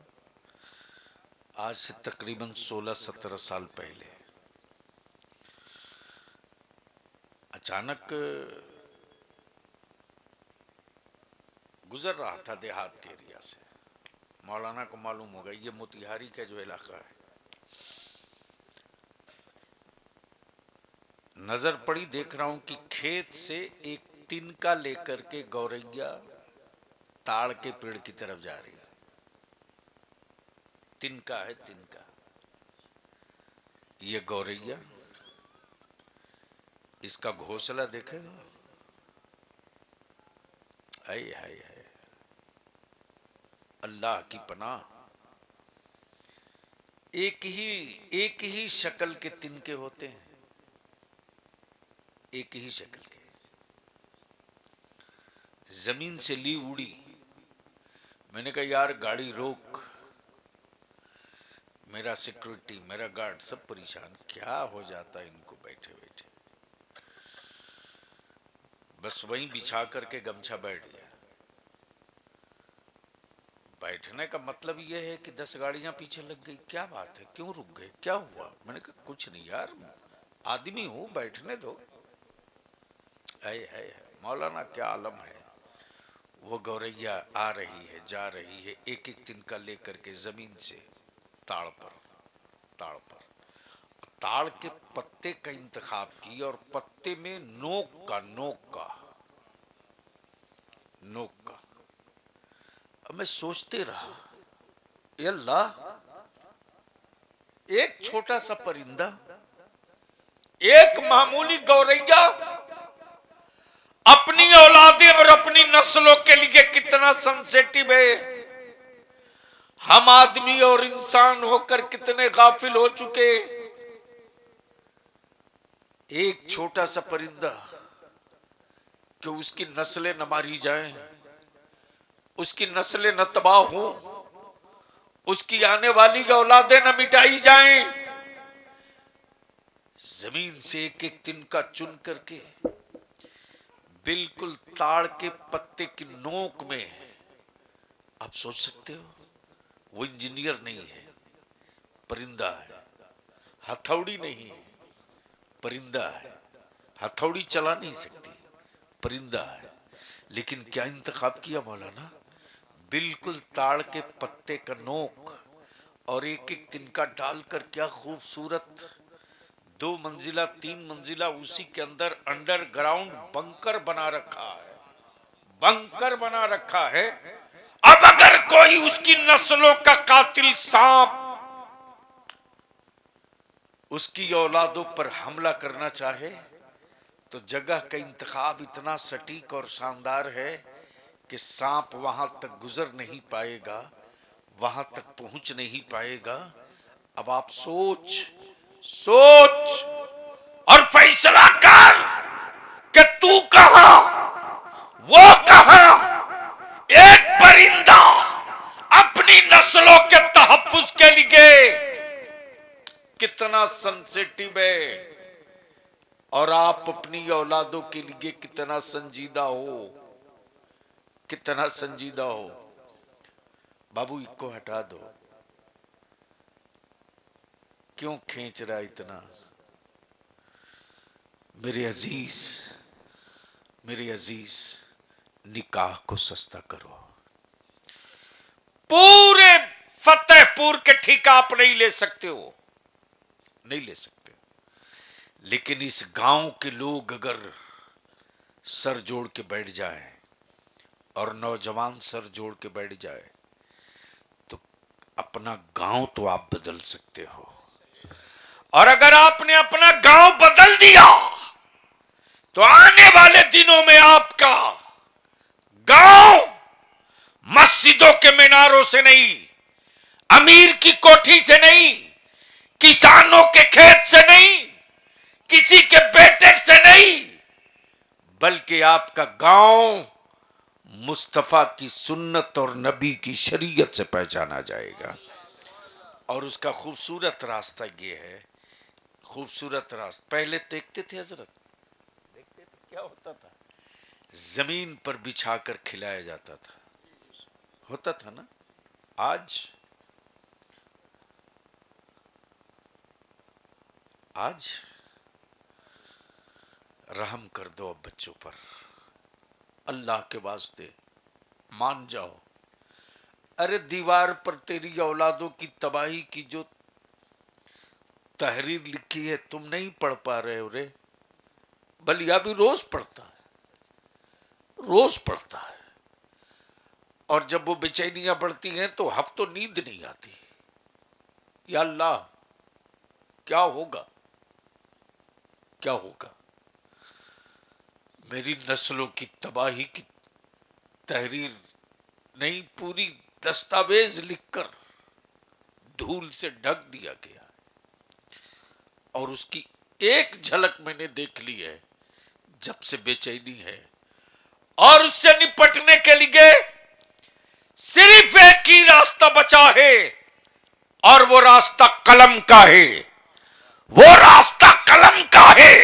आज से तकरीबन 16-17 साल पहले। अचानक गुजर रहा था देहात के एरिया से। मौलाना को मालूम होगा ये मोतिहारी का जो इलाका है। नजर पड़ी, देख रहा हूं कि खेत से एक तिनका लेकर के गौरैया ताड़ के पेड़ की तरफ जा रही है। तिनका है, तिनका। ये गौरैया, इसका घोंसला देखेगा, हाय हाय हाय, अल्लाह की पनाह। एक ही शक्ल के तिनके होते हैं, एक ही शक्ल के। जमीन से ली उड़ी। मैंने कहा यार गाड़ी रोक, मेरा सिक्योरिटी, मेरा गार्ड सब परेशान, क्या हो जाता है इनको बैठे बैठे। बस वहीं बिछा करके गमछा बैठ गया। बैठने का मतलब यह है कि 10 गाड़ियां पीछे लग गई। क्या बात है, क्यों रुक गए, क्या हुआ? मैंने कहा कुछ नहीं यार, आदमी हूं, बैठने दो। है मौलाना, क्या आलम है। वो गौरैया आ रही है, जा रही है, एक एक तिनका लेकर के जमीन से ताड़ पर, ताड़ पर, ताड़ के पत्ते का इंतखाब की, और पत्ते में नोक का, नोक का। अब मैं सोचते रहा, ये अल्लाह, एक छोटा सा परिंदा, एक मामूली गौरैया अपनी औलादे और अपनी नस्लों के लिए कितना सेंसिटिव है। हम आदमी और इंसान होकर कितने गाफिल हो चुके। एक छोटा सा परिंदा, कि उसकी नस्लें न मारी जाएं, उसकी नस्लें न तबाह हो, उसकी आने वाली औलादें न मिटाई जाएं। जमीन से एक एक तिनका चुन करके बिल्कुल ताड़ के पत्ते की नोक में। आप सोच सकते हो, वो इंजीनियर नहीं है, परिंदा है। हथौड़ी नहीं है, परिंदा है। हथौड़ी चला नहीं सकती, परिंदा है। लेकिन क्या इंतखाब किया मौलाना, बिल्कुल ताड़ के पत्ते का नोक, और एक एक तिनका डालकर, क्या खूबसूरत 2 मंजिला 3 मंजिला उसी के अंदर अंडरग्राउंड बंकर बना रखा है, बंकर बना रखा है। अब अगर कोई उसकी नस्लों का कातिल सांप उसकी औलादों पर हमला करना चाहे, तो जगह का इंतखाब इतना सटीक और शानदार है कि सांप वहां तक गुजर नहीं पाएगा, वहां तक पहुंच नहीं पाएगा। अब आप सोच और फैसला कर कि तू कहां, वो कहां। एक परिंदा अपनी नस्लों के तहफ्फुज के लिए कितना सेंसिटिव है, और आप अपनी औलादों के लिए कितना संजीदा हो, कितना संजीदा हो। बाबू इसको हटा दो, क्यों खींच रहा इतना। मेरे अजीज, निकाह को सस्ता करो। पूरे फतेहपुर के ठेका आप नहीं ले सकते हो, नहीं ले सकते। लेकिन इस गांव के लोग अगर सर जोड़ के बैठ जाए, और नौजवान सर जोड़ के बैठ जाए, तो अपना गांव तो आप बदल सकते हो। और अगर आपने अपना गांव बदल दिया, तो आने वाले दिनों में आपका गांव मस्जिदों के मीनारों से नहीं, अमीर की कोठी से नहीं, किसानों के खेत से नहीं, किसी के बेटे से नहीं, बल्कि आपका गांव मुस्तफा की सुन्नत और नबी की शरीयत से पहचाना जाएगा। और उसका खूबसूरत रास्ता ये है, खूबसूरत रास्ता। पहले देखते थे हजरत, देखते थे क्या होता था, जमीन पर बिछाकर खिलाया जाता था, होता था ना। आज रहम कर दो अब बच्चों पर, अल्लाह के वास्ते मान जाओ। अरे दीवार पर तेरी औलादों की तबाही की जो तहरीर लिखी है, तुम नहीं पढ़ पा रहे हो रे। बलिया भी रोज पढ़ता है, रोज पढ़ता है, और जब वो बेचैनियां बढ़ती हैं तो हफ्तों नींद नहीं आती। या अल्लाह, क्या होगा, क्या होगा। मेरी नस्लों की तबाही की तहरीर नहीं, पूरी दस्तावेज लिखकर धूल से ढक दिया गया, और उसकी एक झलक मैंने देख ली है जब से बेचैनी है। और उससे निपटने के लिए सिर्फ एक ही रास्ता बचा है, और वो रास्ता कलम का है। वो रास्ता कलम का है।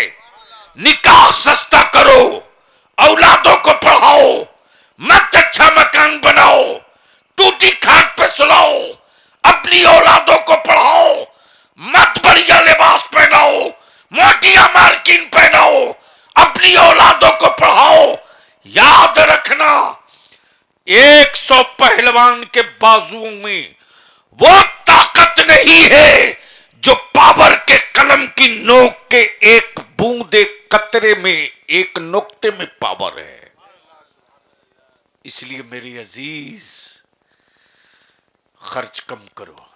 निकाह सस्ता करो, औलादों को पढ़ाओ, मत अच्छा मकान बनाओ, टूटी खाट पे सुलाओ, अपनी औलादों को पढ़ाओ, मत बढ़िया लिबास पहनाओ, मोटिया मार्किन पहनाओ, अपनी औलादों को पढ़ाओ। याद रखना, 100 पहलवान के बाजुओं में वो ताकत नहीं है जो पावर के कलम की नोक के एक बूंदे कतरे में, एक नुक्ते में पावर है। इसलिए मेरे अजीज, खर्च कम करो,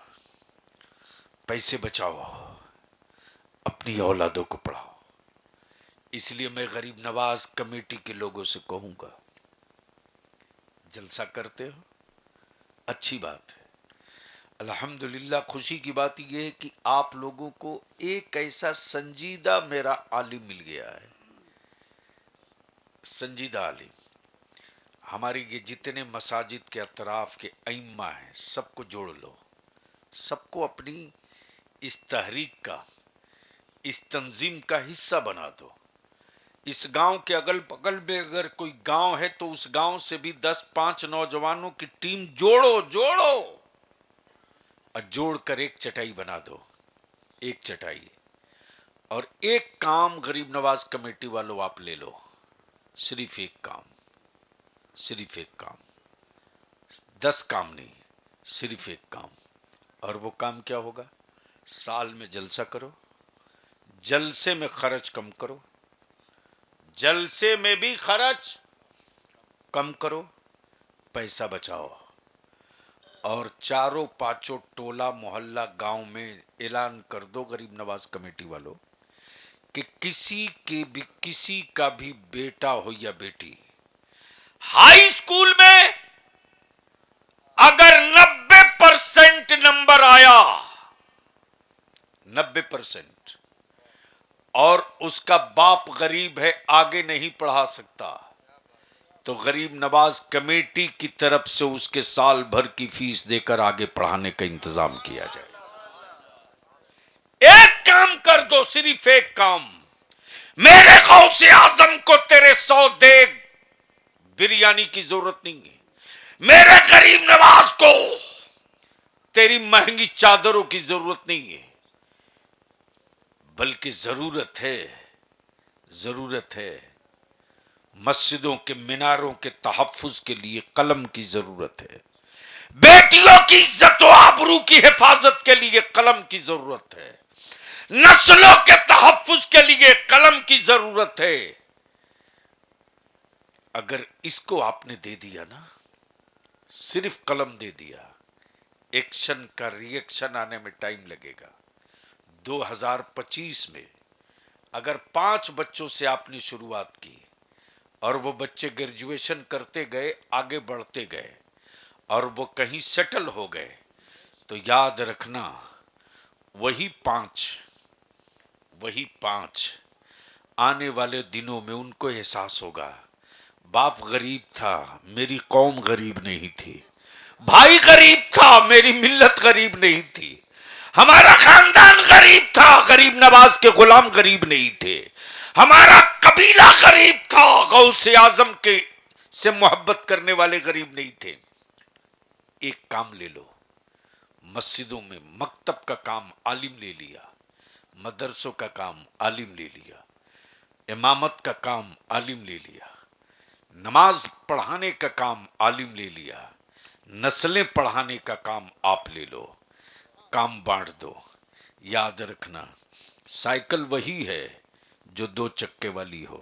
पैसे बचाओ, अपनी औलादों को पढ़ाओ। इसलिए मैं गरीब नवाज कमेटी के लोगों से कहूंगा, जलसा करते हो, अच्छी बात है, अल्हम्दुलिल्लाह। खुशी की बात यह है कि आप लोगों को एक ऐसा संजीदा मेरा आलिम मिल गया है, संजीदा आलिम। हमारी ये जितने मसाजिद के अतराफ के अइम्मा हैं, सबको जोड़ लो, सबको अपनी इस तहरीक का, इस तंजीम का हिस्सा बना दो। इस गांव के अगल बगल में अगर कोई गांव है तो उस गांव से भी 10-5 नौजवानों की टीम जोड़ो, जोड़ो, और जोड़कर एक चटाई बना दो, एक चटाई। और एक काम गरीब नवाज कमेटी वालों आप ले लो, सिर्फ एक काम, सिर्फ एक काम, 10 काम नहीं, सिर्फ एक काम। और वो काम क्या होगा? साल में जलसा करो, जलसे में खर्च कम करो, जलसे में भी खर्च कम करो, पैसा बचाओ। और चारों पांचों टोला मोहल्ला गांव में ऐलान कर दो गरीब नवाज कमेटी वालों कि किसी का भी बेटा हो या बेटी हाई स्कूल में अगर 90% नंबर आया, 90%, और उसका बाप गरीब है, आगे नहीं पढ़ा सकता, तो गरीब नवाज कमेटी की तरफ से उसके साल भर की फीस देकर आगे पढ़ाने का इंतजाम किया जाए। एक काम कर दो, सिर्फ एक काम, मेरे गौसे आजम को तेरे 100 देग बिरयानी की जरूरत नहीं है, मेरे गरीब नवाज को तेरी महंगी चादरों की जरूरत नहीं है, बल्कि जरूरत है मस्जिदों के मीनारों के तहफ्फुज के लिए कलम की जरूरत है, बेटियों की इज्जत और आबरू की हिफाजत के लिए कलम की जरूरत है, नस्लों के तहफ्फुज के लिए कलम की जरूरत है। अगर इसको आपने दे दिया ना, सिर्फ कलम दे दिया, एक्शन का रिएक्शन आने में टाइम लगेगा। 2025 में अगर 5 बच्चों से आपने शुरुआत की और वो बच्चे ग्रेजुएशन करते गए, आगे बढ़ते गए, और वो कहीं सेटल हो गए, तो याद रखना वही पांच आने वाले दिनों में उनको एहसास होगा, बाप गरीब था, मेरी कौम गरीब नहीं थी, भाई गरीब था, मेरी मिल्लत गरीब नहीं थी, हमारा खानदान गरीब था, गरीब नवाज के गुलाम गरीब नहीं थे, हमारा कबीला गरीब था, गौसे आजम के से मोहब्बत करने वाले गरीब नहीं थे। एक काम ले लो, मस्जिदों में मकतब का काम आलिम ले लिया, मदरसों का काम आलिम ले लिया, इमामत का काम आलिम ले लिया, नमाज पढ़ाने का काम आलिम ले लिया, नस्लें पढ़ाने का काम आप ले लो, काम बांट दो। याद रखना, साइकिल वही है जो 2 चक्के वाली हो,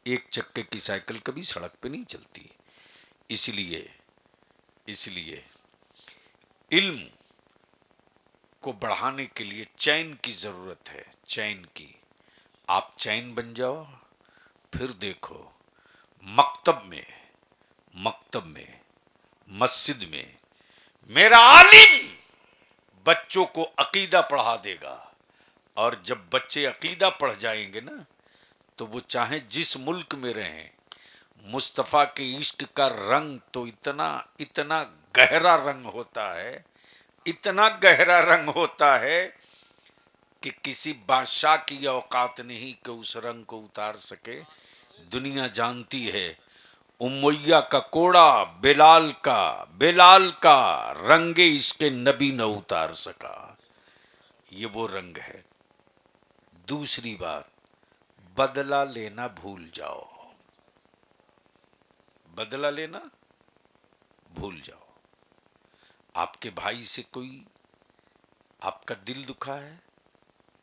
एक चक्के की साइकिल कभी सड़क पे नहीं चलती। इसलिए इसलिए इल्म को बढ़ाने के लिए चैन की जरूरत है, चैन की। आप चैन बन जाओ, फिर देखो मकतब में मकतब में मस्जिद में मेरा आलिम बच्चों को अकीदा पढ़ा देगा। और जब बच्चे अकीदा पढ़ जाएंगे ना, तो वो चाहे जिस मुल्क में रहें, मुस्तफा के इश्क का रंग तो इतना इतना गहरा रंग होता है, इतना गहरा रंग होता है कि किसी बादशाह की औकात नहीं कि उस रंग को उतार सके। दुनिया जानती है उमैया का कोड़ा बेलाल का रंगे इसके नबी न उतार सका। ये वो रंग है। दूसरी बात, बदला लेना भूल जाओ, बदला लेना भूल जाओ। आपके भाई से कोई आपका दिल दुखा है,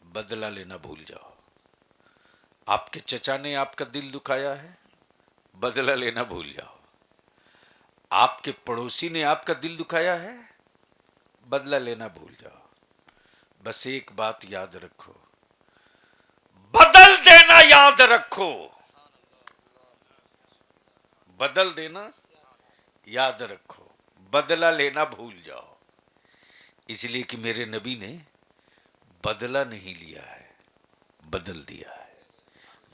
बदला लेना भूल जाओ। आपके चचा ने आपका दिल दुखाया है, बदला लेना भूल जाओ। आपके पड़ोसी ने आपका दिल दुखाया है, बदला लेना भूल जाओ। बस एक बात याद रखो, बदल देना याद रखो, बदल देना याद रखो, बदला लेना भूल जाओ। इसलिए कि मेरे नबी ने बदला नहीं लिया है, बदल दिया है।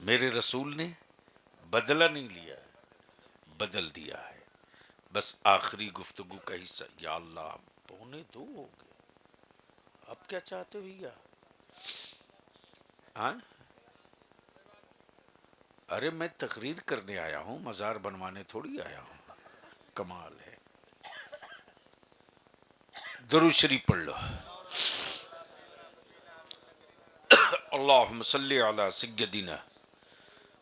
मेरे रसूल ने बदला नहीं लिया है, बदल दिया है। बस आखिरी गुफ्तगू का हिस्सा, या अल्लाह 1:45 हो गए, अब क्या चाहते हो भैया? हाँ, अरे मैं तकरीर करने आया हूं, मजार बनवाने थोड़ी आया हूं। कमाल है। दुरूद शरीफ पढ़ लो। अल्लाहुम्मा सल्ली अला सय्यदिना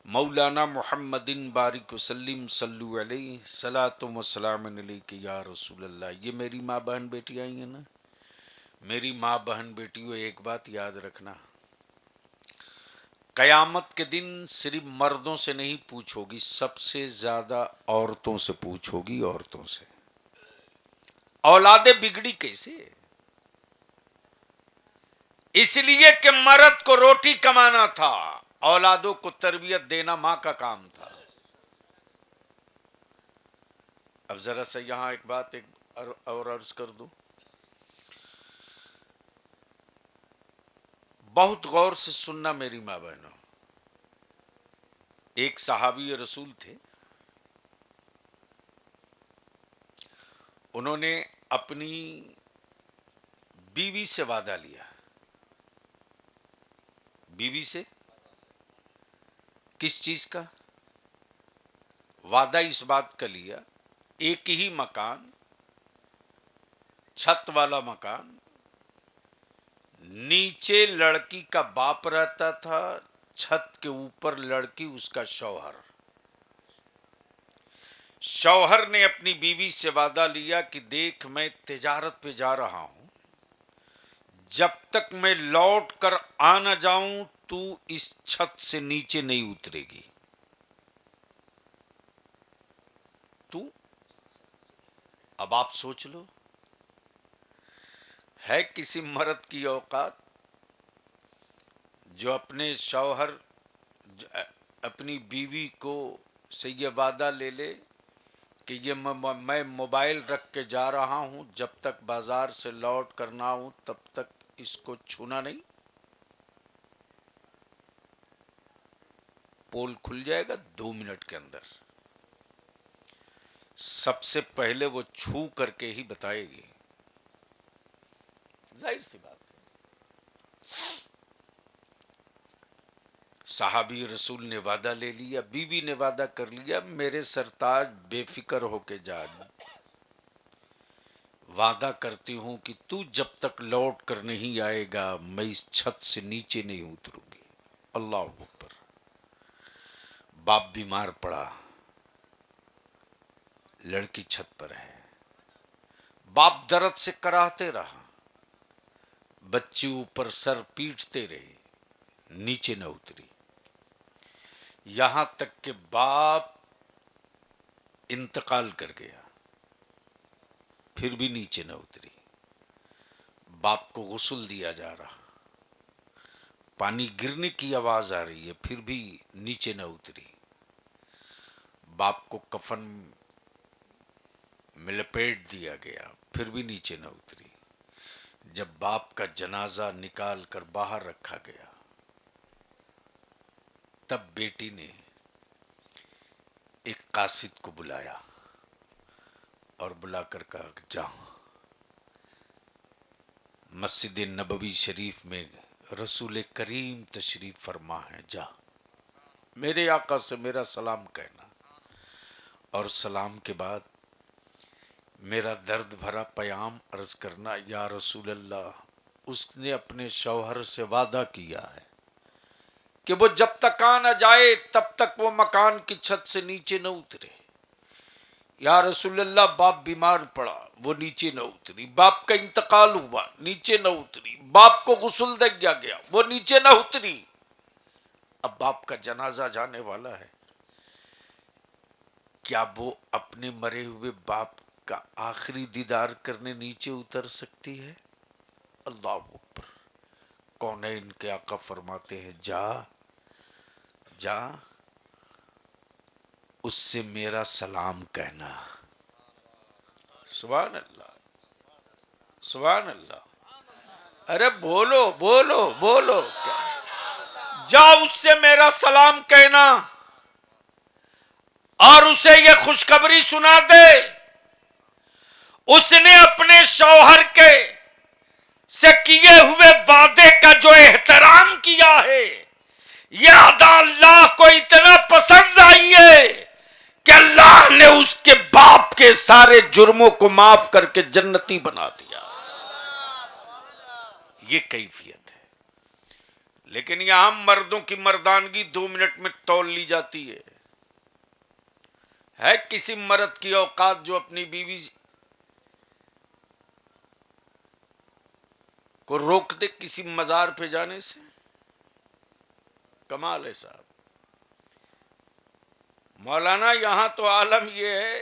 मौलाना मुहम्मदिन बारिक वसल्लिम सल्लु अलैहि सलातुम व सलामुन अलैका या रसूल अल्लाह। ये मेरी माँ बहन बेटी आई है ना, मेरी माँ बहन बेटियों, एक बात याद रखना, कयामत के दिन सिर्फ मर्दों से नहीं पूछोगी, सबसे ज्यादा औरतों से पूछोगी, औरतों से। औलादे बिगड़ी कैसे? इसलिए कि मर्द को रोटी कमाना था, औलादों को तरबियत देना मां का काम था। अब जरा सा यहां एक बात और अर्ज कर दूं, बहुत गौर से सुनना मेरी मां बहनों। एक सहाबी रसूल थे, उन्होंने अपनी बीवी से वादा लिया। बीवी से किस चीज का वादा? इस बात का लिया, एक ही मकान, छत वाला मकान, नीचे लड़की का बाप रहता था, छत के ऊपर लड़की उसका शौहर। शौहर ने अपनी बीवी से वादा लिया कि देख, मैं तिजारत पे जा रहा हूं, जब तक मैं लौट कर आ न जाऊं तू इस छत से नीचे नहीं उतरेगी। तू, अब आप सोच लो, है किसी मर्द की औकात जो अपने शौहर, अपनी बीवी को से ये वादा ले ले कि ये मैं मोबाइल रख के जा रहा हूं, जब तक बाजार से लौट कर ना आऊं तब तक इसको छूना नहीं? पोल खुल जाएगा 2 मिनट के अंदर। सबसे पहले वो छू करके ही बताएगी, जाहिर सी बात है। साहबी रसूल ने वादा ले लिया, बीवी ने वादा कर लिया, मेरे सरताज बेफिक्र होके जा, वादा करती हूं कि तू जब तक लौट कर नहीं आएगा मैं इस छत से नीचे नहीं उतरूंगी। अल्लाह अकबर। बाप बीमार पड़ा, लड़की छत पर है, बाप दर्द से कराहते रहा, बच्ची ऊपर सर पीटते रहे, नीचे न उतरी। यहां तक कि बाप इंतकाल कर गया, फिर भी नीचे न उतरी। बाप को गुस्ल दिया जा रहा, पानी गिरने की आवाज आ रही है, फिर भी नीचे न उतरी। बाप को कफन में लपेट दिया गया, फिर भी नीचे न उतरी। जब बाप का जनाजा निकाल कर बाहर रखा गया, तब बेटी ने एक कासिद को बुलाया और बुलाकर कहा, जाओ मस्जिद नबवी शरीफ में रसूल करीम तशरीफ फरमा है, जा मेरे आका से मेरा सलाम कहना, और सलाम के बाद मेरा दर्द भरा पयाम अर्ज करना, या रसूल अल्लाह, उसने अपने शौहर से वादा किया है कि वो जब तक आ न जाए तब तक वो मकान की छत से नीचे न उतरे। या रसूल अल्लाह, बाप बीमार पड़ा, वो नीचे न उतरी। बाप का इंतकाल हुआ, नीचे न उतरी। बाप को गुस्ल दिया गया, वो नीचे न उतरी। अब बाप का जनाजा जाने वाला है, क्या वो अपने मरे हुए बाप का आखिरी दीदार करने नीचे उतर सकती है? अल्लाह अकबर। कौन है इनके आका फरमाते हैं, जा जा उससे मेरा सलाम कहना। सुभान अल्लाह, सुभान अल्लाह। अरे बोलो बोलो बोलो, जा उससे मेरा सलाम कहना और उसे यह खुशखबरी सुना दे, उसने अपने शौहर के से किए हुए वादे का जो एहतराम किया है, यह अदा अल्लाह को इतना पसंद आई है कि अल्लाह ने उसके बाप के सारे जुर्मों को माफ करके जन्नती बना दिया। ये कैफियत है। लेकिन यहां मर्दों की मर्दानगी 2 मिनट में तौल ली जाती है किसी मर्द की औकात जो अपनी बीवी को रोक दे किसी मजार पे जाने से? कमाल है साहब। मौलाना, यहां तो आलम यह है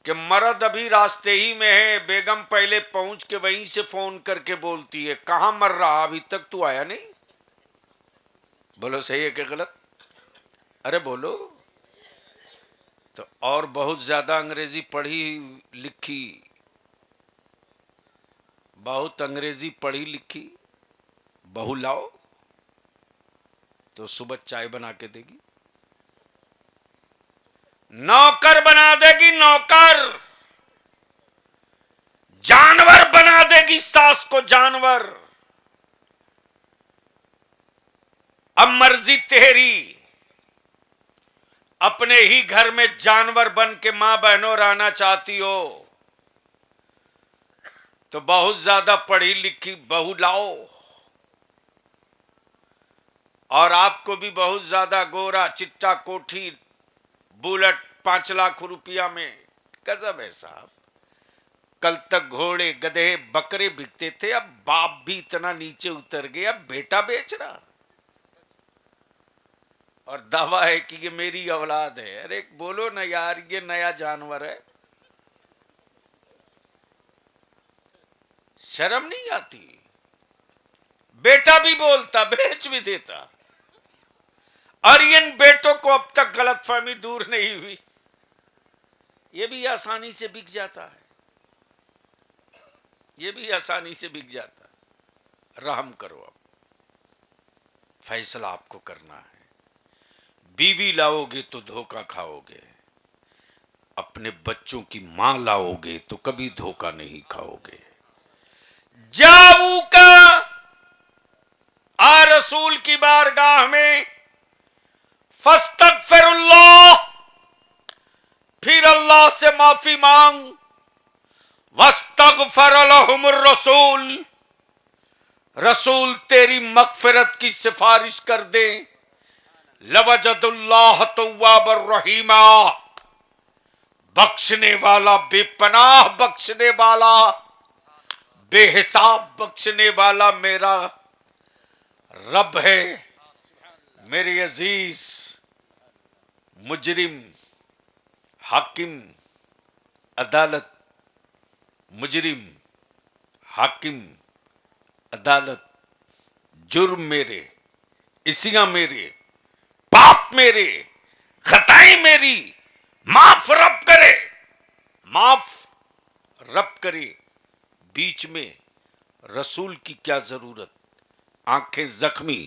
कि मर्द अभी रास्ते ही में है, बेगम पहले पहुंच के वहीं से फोन करके बोलती है, कहां मर रहा, अभी तक तू आया नहीं? बोलो सही है कि गलत? अरे बोलो। तो और बहुत ज्यादा अंग्रेजी पढ़ी लिखी, बहुत अंग्रेजी पढ़ी लिखी बहू लाओ तो सुबह चाय बना के देगी, नौकर बना देगी, नौकर, जानवर बना देगी सास को, जानवर। अब मर्जी तेरी, अपने ही घर में जानवर बन के मां बहनों रहना चाहती हो तो बहुत ज्यादा पढ़ी लिखी बहू लाओ, और आपको भी बहुत ज्यादा गोरा चिट्टा कोठी बुलेट 5 लाख रुपया में। गजब है साहब। कल तक घोड़े गधे बकरे बिकते थे, अब बाप भी इतना नीचे उतर गया, बेटा बेच रहा और दावा है कि ये मेरी औलाद है। अरे बोलो ना यार, ये नया जानवर है, शर्म नहीं आती? बेटा भी बोलता, बेच भी देता, और इन बेटों को अब तक गलतफहमी दूर नहीं हुई, ये भी आसानी से बिक जाता है, ये भी आसानी से बिक जाता है। रहम करो, अब फैसला आपको करना है। बीवी लाओगे तो धोखा खाओगे, अपने बच्चों की मां लाओगे तो कभी धोखा नहीं खाओगे। जाऊ का आ रसूल की बारगाह में, फस्तगफिरुल्लाह, फिर अल्लाह से माफी मांग, वस्तगफर लहुमुर रसूल, रसूल तेरी मगफिरत की सिफारिश कर दे, लवजदुल्लाह तव्वाबर रहीमा, बख्शने वाला, बेपनाह बख्शने वाला, बेहिसाब बख्शने वाला मेरा रब है। मेरे अजीज मुजरिम हाकिम अदालत, मुजरिम हाकिम अदालत, जुर्म मेरे, इसियां मेरे, पाप मेरे, खताएं मेरी, माफ रब करे, माफ रब करे। बीच में रसूल की क्या जरूरत, आंखें जख्मी,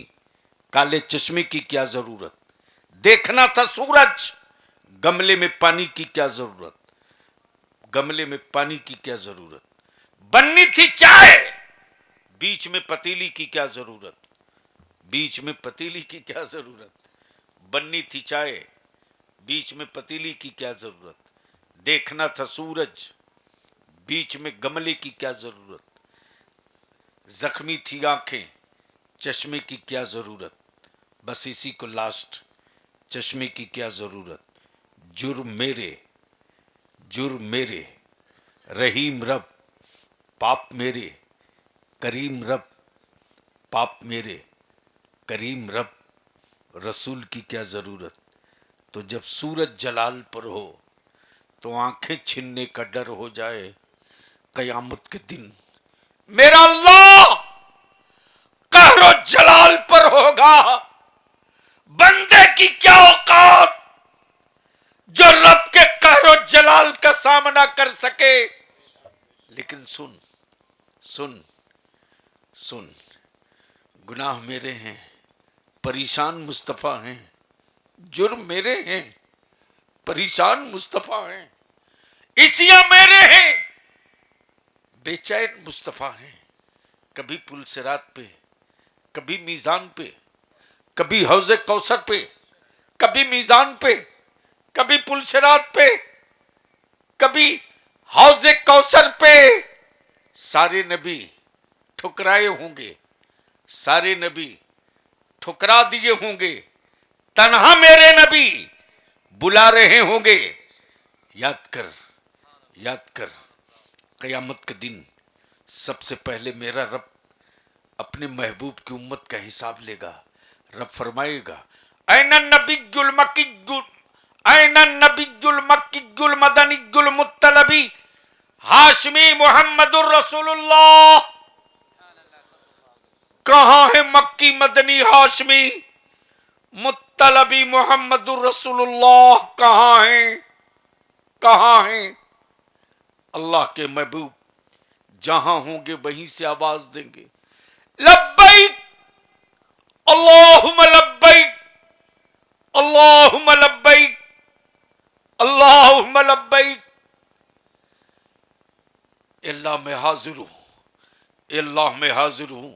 काले चश्मे की क्या जरूरत, देखना था सूरज, गमले में पानी की क्या जरूरत, गमले में पानी की क्या जरूरत, बननी थी चाय, बीच में पतीली की क्या जरूरत, बीच में पतीली की क्या जरूरत, बननी थी चाय, बीच में पतीली की क्या जरूरत, देखना था सूरज, बीच में गमले की क्या जरूरत, जख्मी थी आंखें, चश्मे की क्या जरूरत, बस इसी को लास्ट, चश्मे की क्या जरूरत, जुर्म मेरे, जुर्म मेरे, रहीम रब, पाप मेरे, करीम रब, पाप मेरे, करीम रब, रसूल की क्या जरूरत। तो जब सूरज जलाल पर हो तो आंखें छीनने का डर हो जाए, कयामत के दिन मेरा अल्लाह कहरो जलाल पर होगा, बंदे की क्या औकात जो रब के कहरो जलाल का सामना कर सके। लेकिन सुन सुन सुन, गुनाह मेरे हैं, परेशान मुस्तफा हैं, जुर्म मेरे हैं, परेशान मुस्तफा हैं, इसियां मेरे हैं, बेचैन मुस्तफा हैं। कभी पुल सिरात पे, कभी मीजान पे, कभी हौजे कौसर पे, कभी मीजान पे, कभी पुल सिरात पे, कभी हौजे कौसर पे। सारे नबी ठुकराए होंगे, सारे नबी ठुकरा दिए होंगे, तन्हा मेरे नबी बुला रहे होंगे। याद कर, याद कर, कयामत के दिन सबसे पहले मेरा रब अपने महबूब की उम्मत का हिसाब लेगा। रब फरमाएगा, ऐना नबियुल मक्कियुल, ऐना नबियुल मक्कियुल मदनियुल मुत्तलबी हाशमी मुहम्मदुर रसूलुल्लाह। कहां है मक्की मदनी हाशमी मुत्तलबी मुहम्मदुर रसूलुल्लाह, कहां है, कहां है। अल्लाह के महबूब जहां होंगे वहीं से आवाज देंगे, लब्बैक अल्लाहुम्मा लब्बैक, अल्लाहुम्मा लब्बैक, अल्लाहुम्मा लब्बैक। अल्लाह में हाजिर हूं, अल्लाह में हाजिर हूं,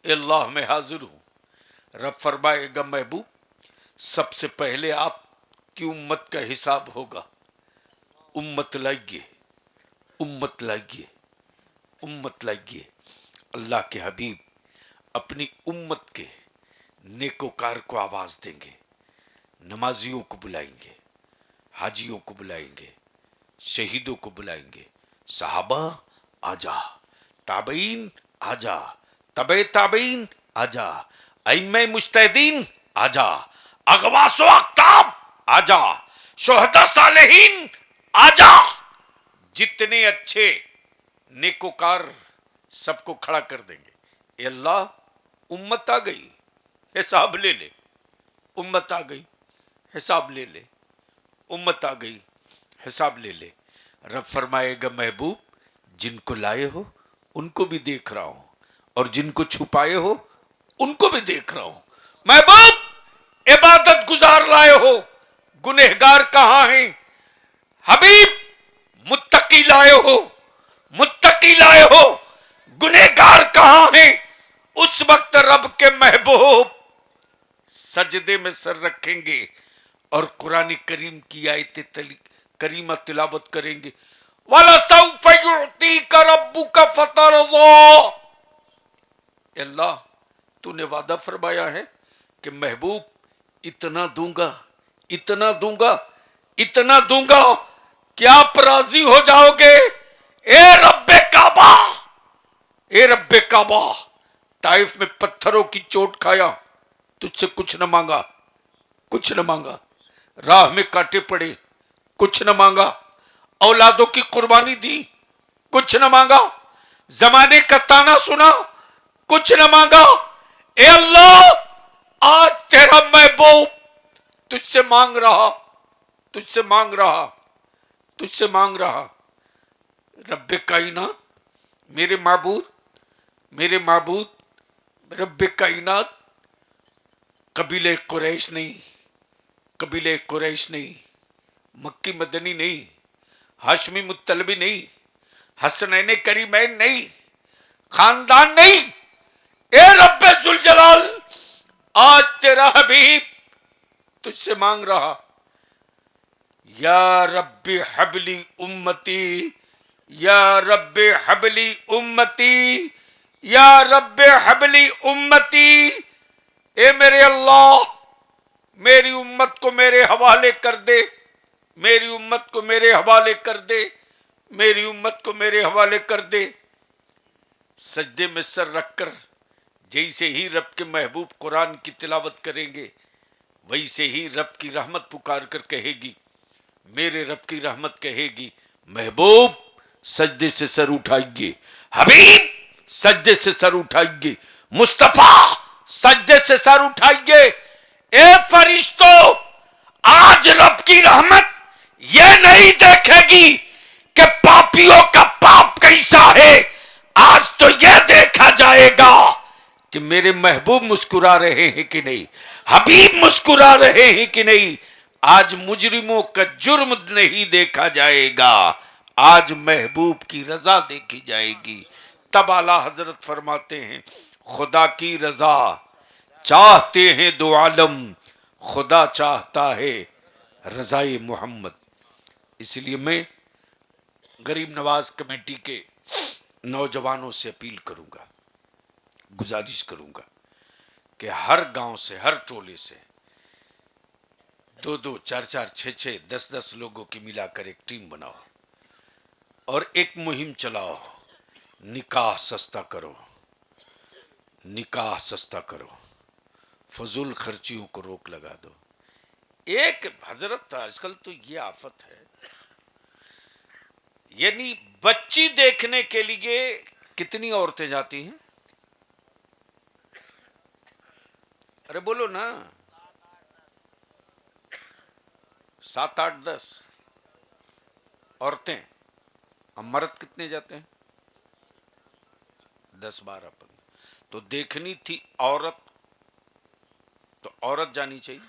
अल्लाह में हाजिर हूं। रब फरमाएगा, महबूब सबसे पहले आपकी उम्मत का हिसाब होगा। उम्मत लाइए, उम्मत लाइए, उम्मत लाइए। अल्लाह के हबीब अपनी उम्मत के नेकोकार को आवाज देंगे, नमाजियों को बुलाएंगे, हाजियों को बुलाएंगे, शहीदों को बुलाएंगे, सहाबा आजा, ताबईन आजा, तबे ताबईन आजा, अइम्मे मुज्तहिदीन आजा, अगवासो अख्ताब आजा, शुहदा सालेहीन आजा। जितने अच्छे नेकोकार सबको खड़ा कर देंगे। ए अल्लाह, उम्मत आ गई, हिसाब ले ले, उम्मत आ गई, हिसाब ले ले, उम्मत आ गई, हिसाब ले ले। रब फरमाएगा, महबूब जिनको लाए हो उनको भी देख रहा हूं, और जिनको छुपाए हो उनको भी देख रहा हूं। महबूब इबादत गुजार लाए हो, गुनहगार कहां हैं। हबीब मुत्तकी लाए हो, मुत्तकी लाए हो, गुनहगार कहां हैं। उस वक्त रब के महबूब सजदे में सर रखेंगे और कुरान करीम की आयतें करीमा तिलावत करेंगे। वाला सौफ युअतीका रब्बुका फतरज़ा। अल्लाह, तूने वादा फरमाया है कि महबूब इतना दूंगा, इतना दूंगा, इतना दूंगा कि आप राजी हो जाओगे। ए रब्बे काबा, ए रब्बे काबा, ताइफ में पत्थरों की चोट खाया तुझसे कुछ न मांगा, कुछ न मांगा। राह में कांटे पड़े, कुछ न मांगा। औलादों की कुर्बानी दी, कुछ न मांगा। जमाने का ताना सुना, कुछ न मांगा। ए अल्लाह, आज तेरा महबूब तुझसे मांग रहा, तुझसे मांग रहा, तुझसे मांग रहा। रब्बे कायनात, मेरे माबूद, मेरे माबूद, रब्बे कायनात, कबीले कुरैश नहीं, कबीले कुरैश नहीं, मक्की मदनी नहीं, हाशमी मुत्तलबी नहीं, हसनैन करीमैन नहीं, खानदान नहीं। ए रब्बे जुल जलाल, आज तेरा हबीब तुझसे मांग रहा। या रब्बी हबली उम्मती, या रब्बे हबली उम्मती, या रब्बे हबली उम्मती। ए मेरे अल्लाह, मेरी उम्मत को मेरे हवाले कर दे, मेरी उम्मत को मेरे हवाले कर दे, मेरी उम्मत को मेरे हवाले कर दे। सजदे में सर रखकर जैसे ही रब के महबूब कुरान की तिलावत करेंगे, वैसे ही रब की रहमत पुकार कर कहेगी, मेरे रब की रहमत कहेगी, महबूब सजदे से सर उठाइए, हबीब सजदे से सर उठाइए, मुस्तफा सजदे से सर उठाइए। ए फरिश्तों, आज रब की रहमत ये नहीं देखेगी कि पापियों का पाप कैसा है, आज तो यह देखा जाएगा कि मेरे महबूब मुस्कुरा रहे हैं कि नहीं, हबीब मुस्कुरा रहे हैं कि नहीं। आज मुजरिमों का जुर्म नहीं देखा जाएगा, आज महबूब की रजा देखी जाएगी। तब आला हजरत फरमाते हैं, खुदा की रजा चाहते हैं दो आलम, खुदा चाहता है रजाए मोहम्मद। इसलिए मैं गरीब नवाज कमेटी के नौजवानों से अपील करूंगा, गुजारिश करूंगा कि हर गांव से, हर टोले से 2-2, 4-4, 6-6, 10-10 लोगों की मिलाकर एक टीम बनाओ और एक मुहिम चलाओ, निकाह सस्ता करो, निकाह सस्ता करो, फजूल खर्चियों को रोक लगा दो। एक हजरत, आजकल तो ये आफत है, यानी बच्ची देखने के लिए कितनी औरतें जाती हैं? अरे बोलो ना, 7, 8, 10 औरतें। अब मर्द कितने जाते हैं? 10, 12, 15। तो देखनी थी औरत, तो औरत जानी चाहिए।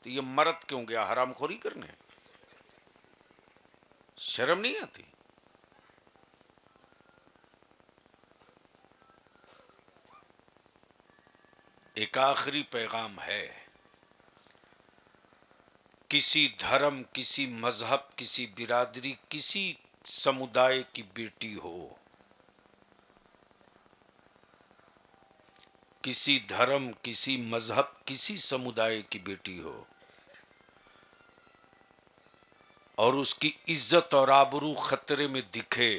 तो ये मर्द क्यों गया हरामखोरी करने? शर्म नहीं आती? एक आखिरी पैगाम है, किसी धर्म, किसी मजहब, किसी बिरादरी, किसी समुदाय की बेटी हो, किसी धर्म, किसी मजहब, किसी समुदाय की बेटी हो और उसकी इज्जत और आबरू खतरे में दिखे,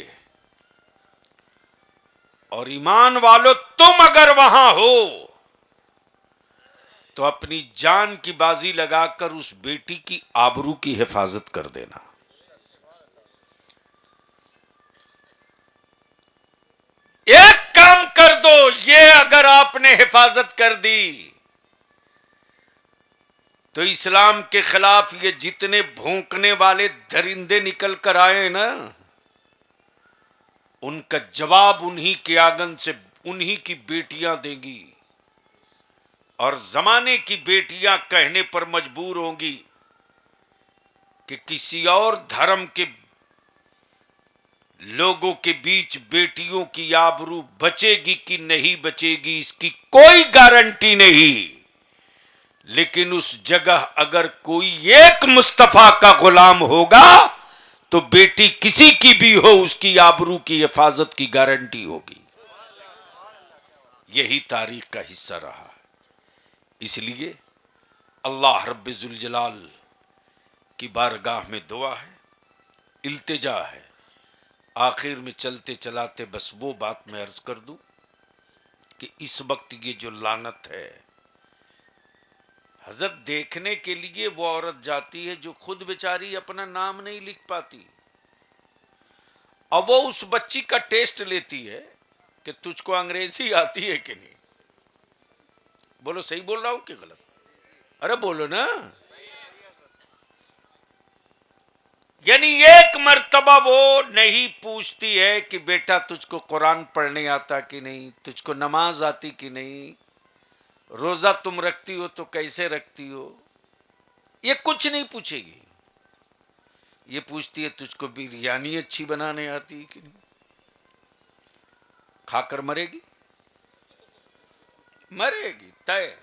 और ईमान वालों तुम अगर वहां हो तो अपनी जान की बाजी लगाकर उस बेटी की आबरू की हिफाजत कर देना। एक काम कर दो, ये अगर आपने हिफाजत कर दी तो इस्लाम के खिलाफ ये जितने भौंकने वाले दरिंदे निकल कर आए ना, उनका जवाब उन्हीं के आंगन से उन्हीं की बेटियां देंगी, और जमाने की बेटियां कहने पर मजबूर होंगी कि किसी और धर्म के लोगों के बीच बेटियों की आबरू बचेगी कि नहीं बचेगी इसकी कोई गारंटी नहीं। लेकिन उस जगह अगर कोई एक मुस्तफा का गुलाम होगा तो बेटी किसी की भी हो, उसकी आबरू की हिफाजत की गारंटी होगी। यही तारीख का हिस्सा रहा। इसलिए अल्लाह रब्बुल जलाल की बारगाह में दुआ है, इल्तिजा है। आखिर में चलते चलाते बस वो बात मैं अर्ज कर दूं कि इस वक्त ये जो लानत है हजरत देखने के लिए वो औरत जाती है जो खुद बेचारी अपना नाम नहीं लिख पाती। अब वो उस बच्ची का टेस्ट लेती है कि तुझको अंग्रेजी आती है कि नहीं। बोलो सही बोल रहा हूं कि गलत? अरे बोलो ना। यानी एक मर्तबा वो नहीं पूछती है कि बेटा तुझको कुरान पढ़ने आता कि नहीं, तुझको नमाज आती कि नहीं, रोजा तुम रखती हो तो कैसे रखती हो, ये कुछ नहीं पूछेगी। ये पूछती है तुझको बिरयानी अच्छी बनाने आती है कि नहीं। खाकर मरेगी, मरेगी तय।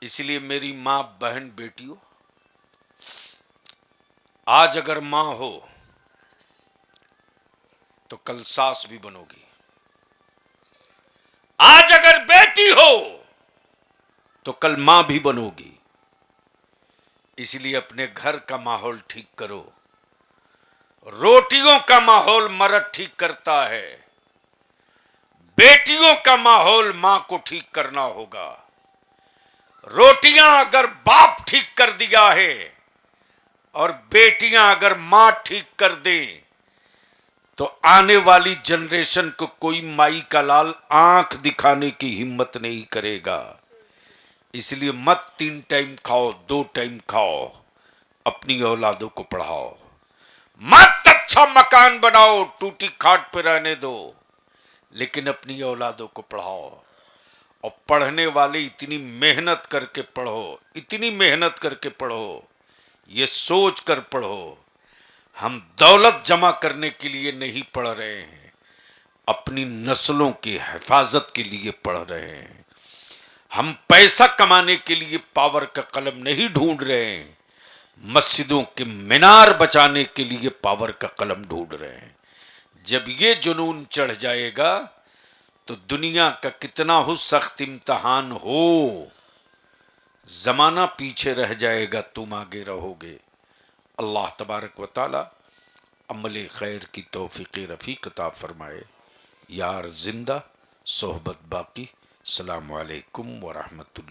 इसलिए मेरी मां, बहन, बेटियों, आज अगर मां हो तो कल सास भी बनोगी। आज अगर बेटी हो तो कल मां भी बनोगी। इसलिए अपने घर का माहौल ठीक करो। रोटियों का माहौल मर्द ठीक करता है, बेटियों का माहौल मां को ठीक करना होगा। रोटियां अगर बाप ठीक कर दिया है और बेटियां अगर मां ठीक कर दे तो आने वाली जनरेशन को कोई माई का लाल आंख दिखाने की हिम्मत नहीं करेगा। इसलिए मत 3 टाइम खाओ, 2 टाइम खाओ, अपनी औलादों को पढ़ाओ। मत अच्छा मकान बनाओ, टूटी खाट पे रहने दो, लेकिन अपनी औलादों को पढ़ाओ। और पढ़ने वाले इतनी मेहनत करके पढ़ो, इतनी मेहनत करके पढ़ो, ये सोच कर पढ़ो हम दौलत जमा करने के लिए नहीं पढ़ रहे हैं, अपनी नस्लों की हिफाजत के लिए पढ़ रहे हैं। हम पैसा कमाने के लिए पावर का कलम नहीं ढूंढ रहे हैं, मस्जिदों के मीनार बचाने के लिए पावर का कलम ढूंढ रहे हैं। जब ये जुनून चढ़ जाएगा तो दुनिया का कितना हो सख्त इम्तहान हो, जमाना पीछे रह जाएगा, तुम आगे रहोगे। अल्लाह तबारक व ताला अमल खैर की तौफीक रफ़ीक अता फरमाए। यार जिंदा सोहबत बाकी। अस्सलामु अलैकुम व रहमतुल्लाह।